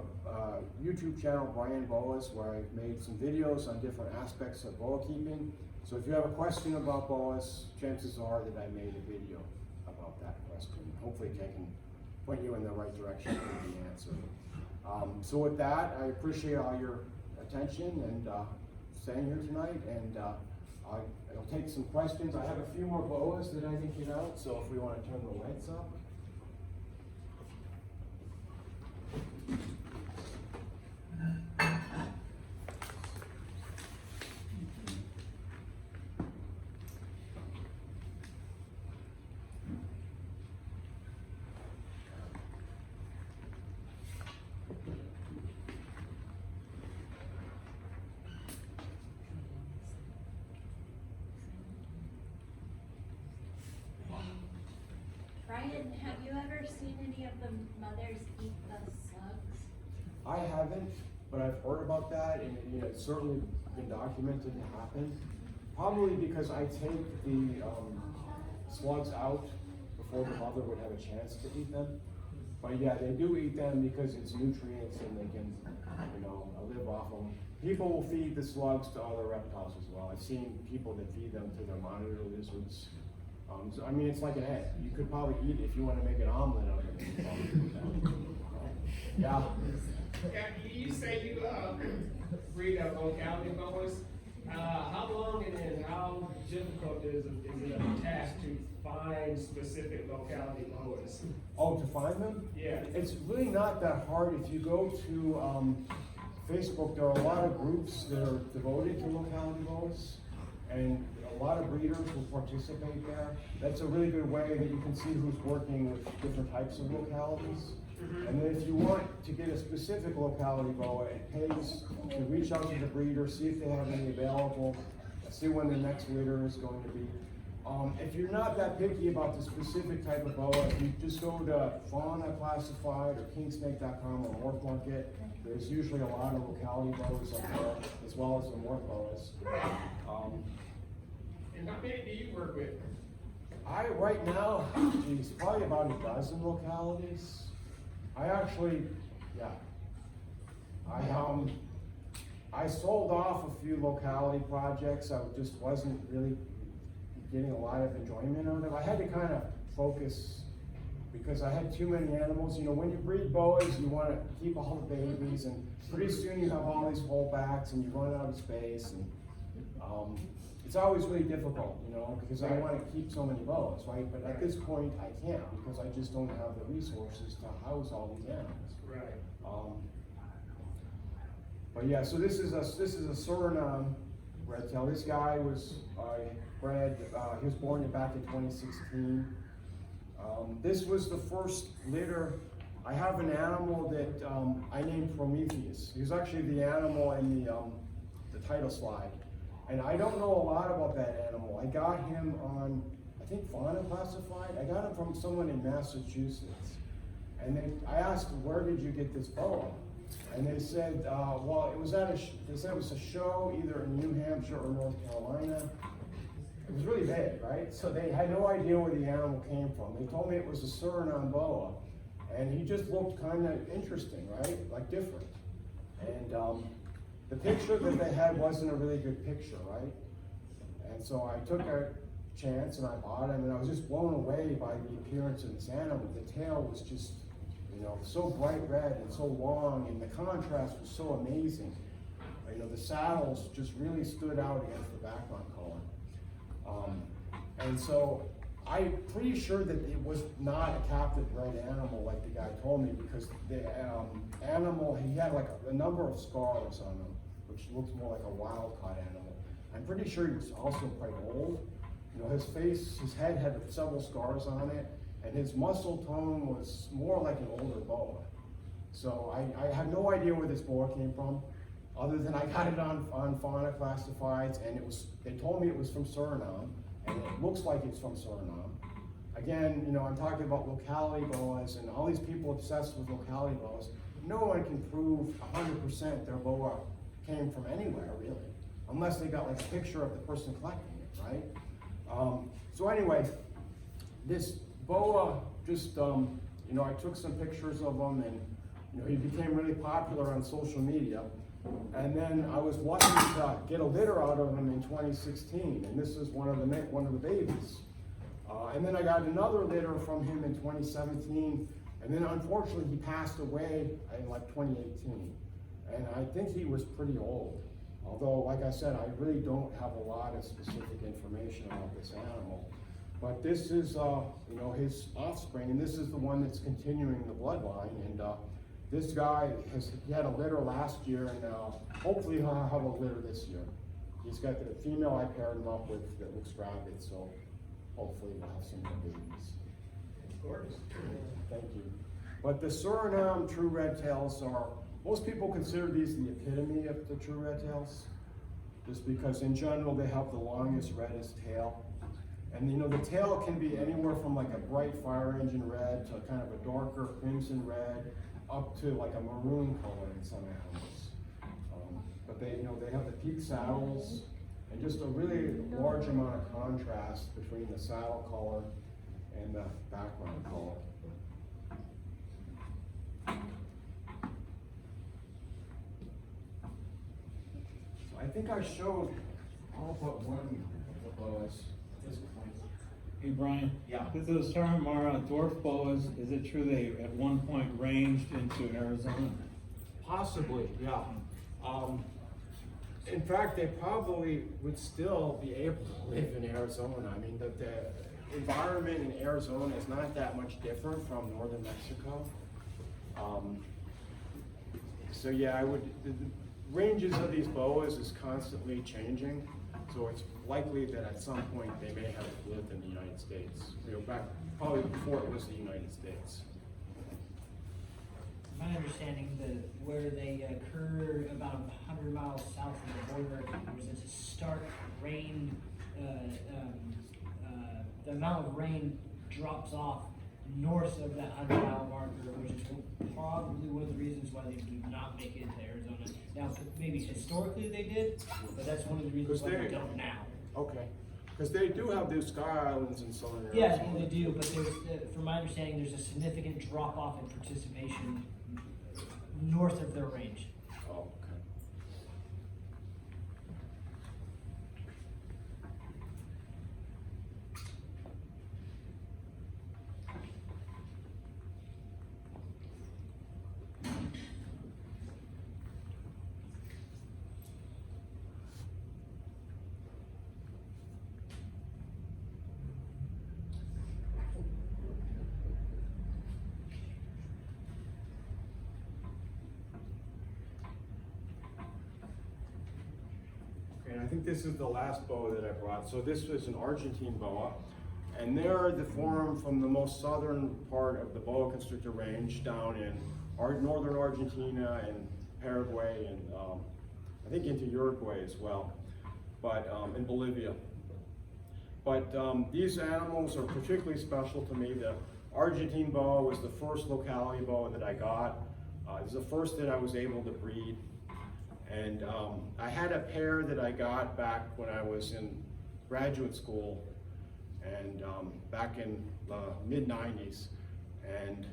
YouTube channel, Brian Boas, where I've made some videos on different aspects of boa keeping. So if you have a question about boas, chances are that I made a video about that question. Hopefully I can point you in the right direction with the answer. So with that, I appreciate all your attention and staying here tonight, and I'll take some questions. I have a few more boas that I didn't get out, so if we want to turn the lights up. Brian, have you ever seen any of the mothers eat the slugs? I haven't, but I've heard about that, and you know, it's certainly been documented to happen. Probably because I take the slugs out before the mother would have a chance to eat them. But yeah, they do eat them because it's nutrients and they can, you know, live off them. People will feed the slugs to other reptiles as well. I've seen people that feed them to their monitor lizards. So, I mean, it's like an egg. You could probably eat it if you want to make an omelet of it. Yeah. Yeah, you say you breed a locality boas. How long and how difficult is it a task to find specific locality boas? Oh, to find them? Yeah. It's really not that hard. If you go to Facebook, there are a lot of groups that are devoted to locality boas, and a lot of breeders will participate there. That's a really good way that you can see who's working with different types of localities. And then if you want to get a specific locality boa, it pays to reach out to the breeder, see if they have any available, see when the next litter is going to be. If you're not that picky about the specific type of boa, if you just go to Fauna Classified or kingsnake.com or Morph Market, there's usually a lot of locality boas up there, as well as the morph boas. And how many do you work with? Right now, geez, probably about a dozen localities. I actually, yeah. I sold off a few locality projects. I just wasn't really getting a lot of enjoyment out of it. I had to kind of focus because I had too many animals. You know, when you breed boas, you want to keep all the babies, and pretty soon you have all these holdbacks and you run out of space. And it's always really difficult, you know, because I want to keep so many boas, right? But at this point, I can't because I just don't have the resources to house all these animals. Right. But yeah, so this is a Suriname red tail. This guy was bred. He was born back in 2016. This was the first litter. I have an animal that I named Prometheus. He was actually the animal in the title slide. And I don't know a lot about that animal. I got him on, I think, Fauna Classified. I got him from someone in Massachusetts. And I asked, where did you get this boa? And they said, well, it was at they said it was a show either in New Hampshire or North Carolina. It was really big, right? So they had no idea where the animal came from. They told me it was a Suriname boa. And he just looked kind of interesting, right? Like different. And the picture that they had wasn't a really good picture, right? And so I took a chance and I bought him, and I was just blown away by the appearance of this animal. The tail was just, you know, so bright red and so long, and the contrast was so amazing. You know, the saddles just really stood out against the background color. And so I'm pretty sure that it was not a captive bred animal like the guy told me, because the animal, he had like a number of scars on him, which looks more like a wild caught animal. I'm pretty sure he was also quite old. You know, his face, his head had several scars on it, and his muscle tone was more like an older boa. So I have no idea where this boa came from, other than I got it on Fauna Classifieds, and they told me it was from Suriname. and it looks like it's from Suriname. Again, you know, I'm talking about locality boas, and all these people obsessed with locality boas. No one can prove 100% their boa came from anywhere, really, unless they got like a picture of the person collecting it, right? So anyway, this boa just, you know, I took some pictures of him, and you know, he became really popular on social media. And then I was lucky to get a litter out of him in 2016, and this is one of the babies. And then I got another litter from him in 2017, and then unfortunately he passed away in like 2018. And I think he was pretty old. Although, like I said, I really don't have a lot of specific information about this animal. But this is, you know, his offspring, and this is the one that's continuing the bloodline. And this guy he had a litter last year, and hopefully he'll have a litter this year. He's got the female I paired him up with that looks rabid, so hopefully we'll have some more babies. Of course. Thank you. But the Suriname true red tails are, most people consider these the epitome of the true red tails, just because in general they have the longest, reddest tail. And you know, the tail can be anywhere from like a bright fire engine red to kind of a darker crimson red, up to like a maroon color in some animals. But they, you know, they have the peak saddles and just a really large amount of contrast between the saddle color and the background color. So I think I showed all but one of the boas at this point. Hey, Brian. Yeah. This is Saramara dwarf boas. Is it true they at one point ranged into Arizona? Possibly, yeah. In fact, they probably would still be able to live in Arizona. I mean, the environment in Arizona is not that much different from northern Mexico. So yeah, the ranges of these boas is constantly changing. So it's likely that at some point they may have lived in the United States. You know, back probably before it was the United States. My understanding that where they occur about 100 miles south of the border, there's a stark rain, the amount of rain drops off north of that 100-mile marker, which is probably one of the reasons why they do not make it into Arizona. Now, maybe historically they did, but that's one of the reasons why they don't now. Okay, because they do have those Sky Islands in southern Arizona. Yeah, they do, but there's, from my understanding, there's a significant drop-off in participation north of their range. Oh, okay. And I think this is the last boa that I brought. So this was an Argentine boa, and they're the form from the most southern part of the Boa Constrictor range down in northern Argentina and Paraguay, and I think into Uruguay as well, but in Bolivia. But these animals are particularly special to me. The Argentine boa was the first locality boa that I got. It was the first that I was able to breed. And I had a pair that I got back when I was in graduate school, and back in the mid-90s. And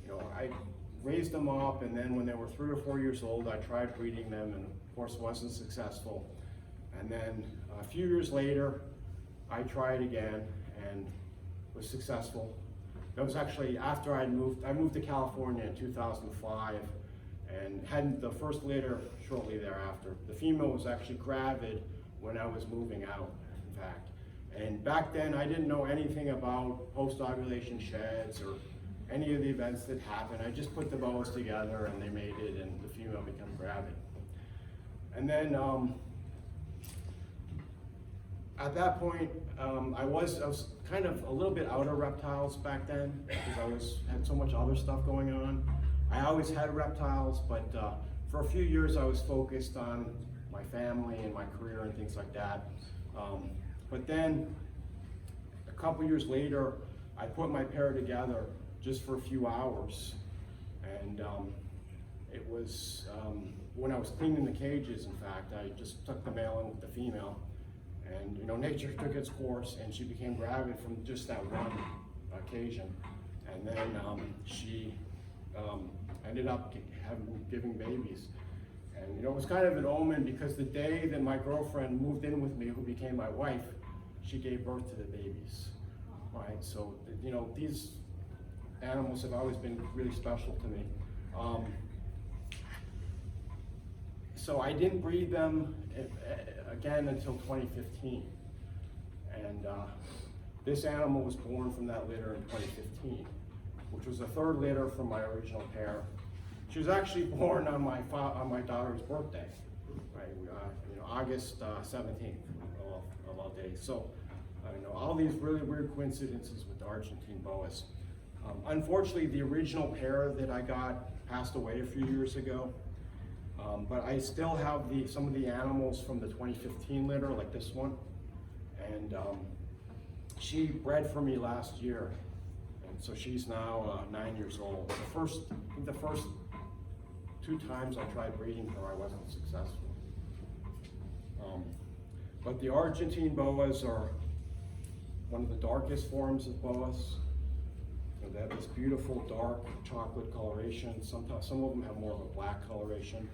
you know, I raised them up, and then when they were 3 or 4 years old, I tried breeding them, and of course wasn't successful. And then a few years later, I tried again and was successful. That was actually after I moved to California in 2005. And had the first litter shortly thereafter. The female was actually gravid when I was moving out, in fact. And back then, I didn't know anything about post-ovulation sheds or any of the events that happened. I just put the boas together and they mated and the female became gravid. And then at that point, I was kind of a little bit out of reptiles back then because I had so much other stuff going on. I always had reptiles, but for a few years I was focused on my family and my career and things like that. But then, a couple years later, I put my pair together just for a few hours. And it was, when I was cleaning the cages, in fact, I just took the male in with the female. And nature took its course, and she became gravid from just that one occasion. And then she ended up giving babies. And it was kind of an omen, because the day that my girlfriend moved in with me, who became my wife, she gave birth to the babies. Right, so these animals have always been really special to me. So I didn't breed them again until 2015. And this animal was born from that litter in 2015, which was the third litter from my original pair. She was actually born on my daughter's birthday, right? August 17th of all days. So, all these really weird coincidences with the Argentine Boas. Unfortunately, the original pair that I got passed away a few years ago. But I still have some of the animals from the 2015 litter, like this one. And she bred for me last year. And so she's now 9 years old. The first 2 times I tried breeding her, I wasn't successful. But the Argentine Boas are one of the darkest forms of Boas. They have this beautiful dark chocolate coloration. Sometimes some of them have more of a black coloration.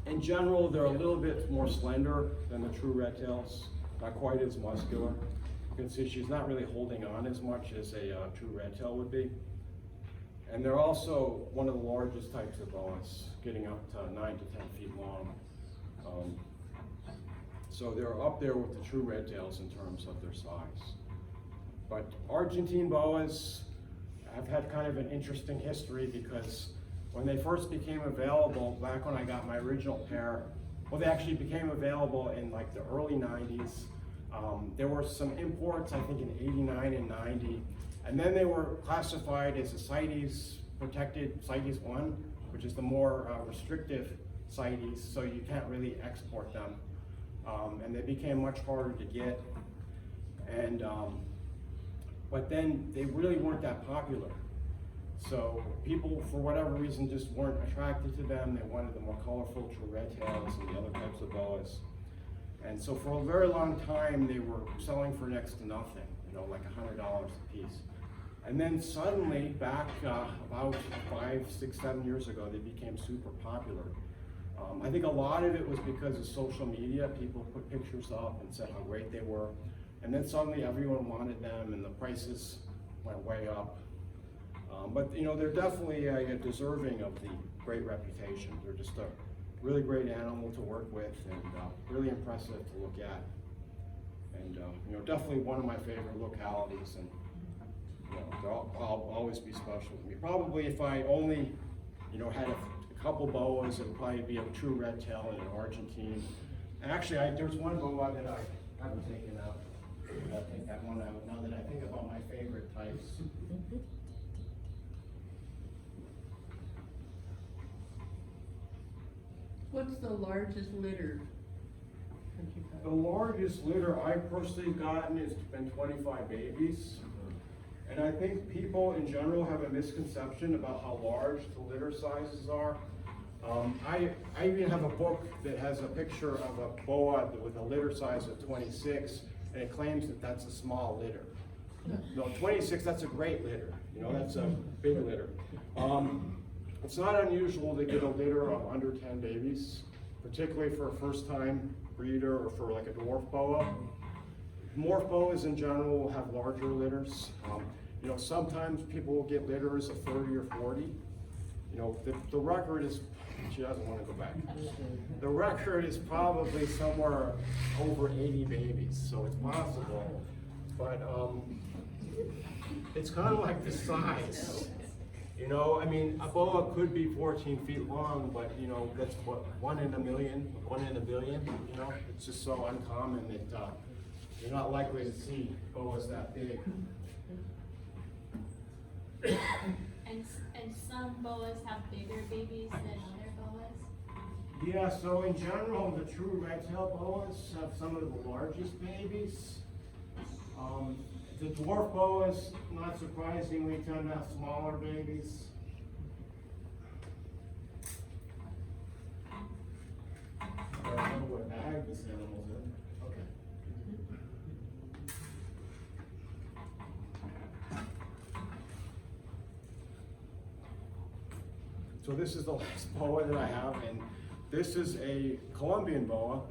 In general, they're a little bit more slender than the true red tails, not quite as muscular. You can see she's not really holding on as much as a true red tail would be. And they're also one of the largest types of Boas, getting up to 9 to 10 feet long. So they're up there with the true red tails in terms of their size. But Argentine Boas have had kind of an interesting history, because when they first became available, back when I got my original pair, well, they actually became available in like the early 90s. There were some imports, I think in 89 and 90, and then they were classified as a CITES protected CITES 1, which is the more restrictive CITES, so you can't really export them. And they became much harder to get. And but then they really weren't that popular. So people, for whatever reason, just weren't attracted to them. They wanted the more colorful true red tails and the other types of Boas. And so for a very long time, they were selling for next to nothing, like $100 a piece. And then suddenly, back about 5, 6, 7 years ago, they became super popular. I think a lot of it was because of social media. People put pictures up and said how great they were. And then suddenly everyone wanted them, and the prices went way up. But they're definitely deserving of the great reputation. They're just a really great animal to work with, and really impressive to look at. And definitely one of my favorite localities, and they'll always be special to me. Probably if I only had a couple Boas, it would probably be a true red tail and an Argentine. And actually, there's one Boa that I haven't taken out. I'll take that one out now that I think about my favorite types. What's the largest litter that you've The had? largest litter I personally gotten has been 25 babies. And I think people in general have a misconception about how large the litter sizes are. I even have a book that has a picture of a Boa with a litter size of 26, and it claims that that's a small litter. No, 26, that's a great litter. That's a big litter. It's not unusual to get a litter of under 10 babies, particularly for a first-time breeder or for like a dwarf Boa. Morph Boas in general will have larger litters. Sometimes people will get litters of 30 or 40. The record is, she doesn't want to go back. The record is probably somewhere over 80 babies, so it's possible. But it's kind of like the size. A Boa could be 14 feet long, but that's what, 1 in a million, 1 in a billion. It's just so uncommon that you're not likely to see Boas that big. And some Boas have bigger babies than other Boas? Yeah, so in general, the true red-tailed boas have some of the largest babies. The dwarf boas, not surprisingly, tend to have smaller babies. I don't know what bag this animal's in. Okay. So this is the last boa that I have, and this is a Colombian boa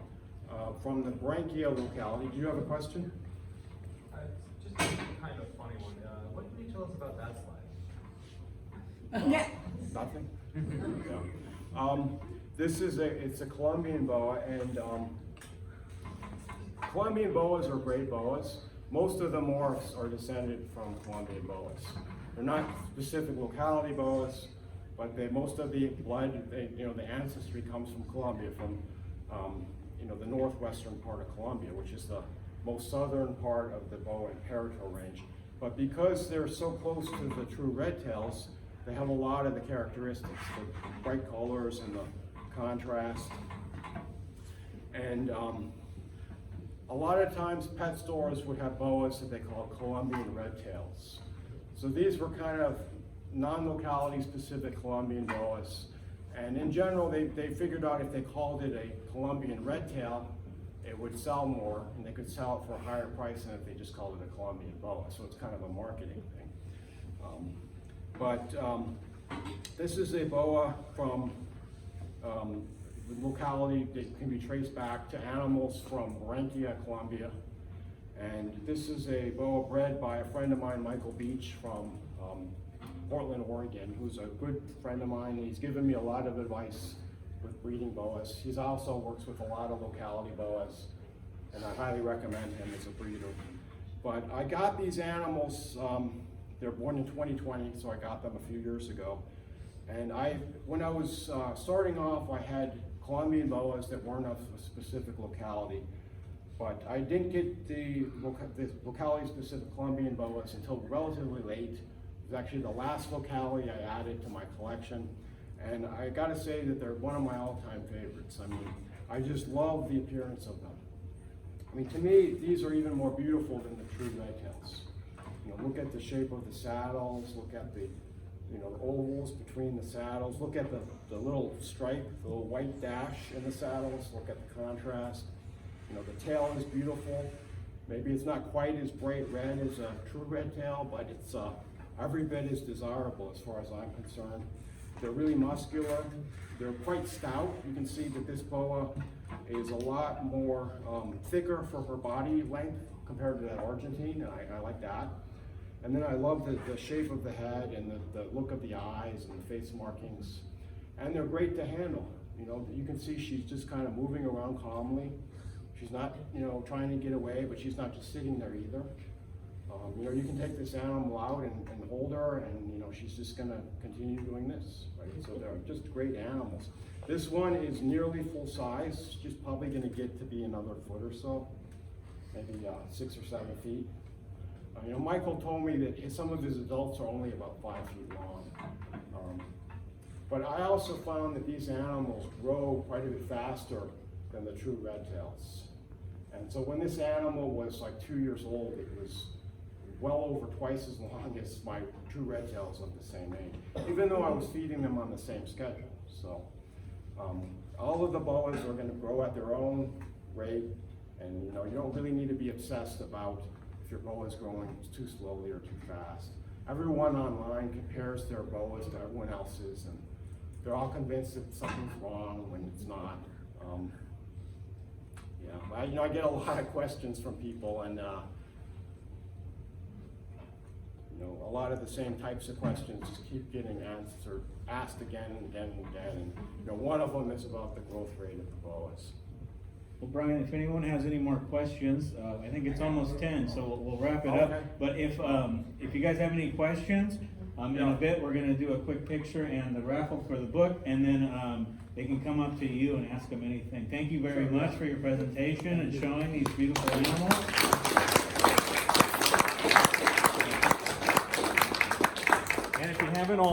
from the Branchia locality. Do you have a question? Just a kind of funny one. What can you tell us about that slide? Yeah. Nothing? Yeah. It's a Colombian boa, and Colombian boas are great boas. Most of the morphs are descended from Colombian boas. They're not specific locality boas, but most of the blood, the ancestry comes from Colombia, from the northwestern part of Colombia, which is the most southern part of the boa and parrot-tail range. But because they're so close to the true red-tails, they have a lot of the characteristics, the bright colors and the contrast. And a lot of times pet stores would have boas that they call Colombian red-tails. So these were kind of non-locality specific Colombian boas. And in general, they figured out if they called it a Colombian red-tail, it would sell more, and they could sell it for a higher price than if they just called it a Colombian boa. So it's kind of a marketing thing. This is a boa from the locality that can be traced back to animals from Branchia, Colombia. And this is a boa bred by a friend of mine, Michael Beach, from Portland, Oregon, who's a good friend of mine. He's given me a lot of advice with breeding boas. He also works with a lot of locality boas, and I highly recommend him as a breeder. But I got these animals, they're born in 2020, so I got them a few years ago. And when I was starting off, I had Colombian boas that weren't of a specific locality. But I didn't get the locality-specific Colombian boas until relatively late. It was actually the last locality I added to my collection. And I gotta say that they're one of my all-time favorites. I mean, I just love the appearance of them. I mean, to me, these are even more beautiful than the true red-tails. Look at the shape of the saddles, look at the ovals between the saddles, look at the little stripe, the little white dash in the saddles, look at the contrast. The tail is beautiful. Maybe it's not quite as bright red as a true red tail, but it's every bit as desirable as far as I'm concerned. They're really muscular. They're quite stout. You can see that this boa is a lot more thicker for her body length compared to that Argentine, and I like that. And then I love the shape of the head and the look of the eyes and the face markings. And they're great to handle. You can see she's just kind of moving around calmly. She's not, trying to get away, but she's not just sitting there either. You can take this animal out and hold her, and she's just gonna continue doing this, right? So they're just great animals. This one is nearly full size. She's probably gonna get to be another foot or so, maybe 6 or 7 feet. Michael told me that some of his adults are only about 5 feet long. But I also found that these animals grow quite a bit faster than the true red tails. And so when this animal was like 2 years old, it was well over twice as long as my true red tails of the same age, even though I was feeding them on the same schedule. So all of the boas are going to grow at their own rate, and you don't really need to be obsessed about if your boa is growing too slowly or too fast. Everyone online compares their boas to everyone else's, and they're all convinced that something's wrong when it's not. I get a lot of questions from people, and a lot of the same types of questions just keep getting asked again and again and again. And one of them is about the growth rate of the boas. Well, Brian, if anyone has any more questions, I think it's almost 10, so we'll wrap it up. Okay. But if you guys have any questions, in a bit we're going to do a quick picture and the raffle for the book, and then they can come up to you and ask them anything. Thank you very much for your presentation and showing these beautiful animals. And if you haven't already,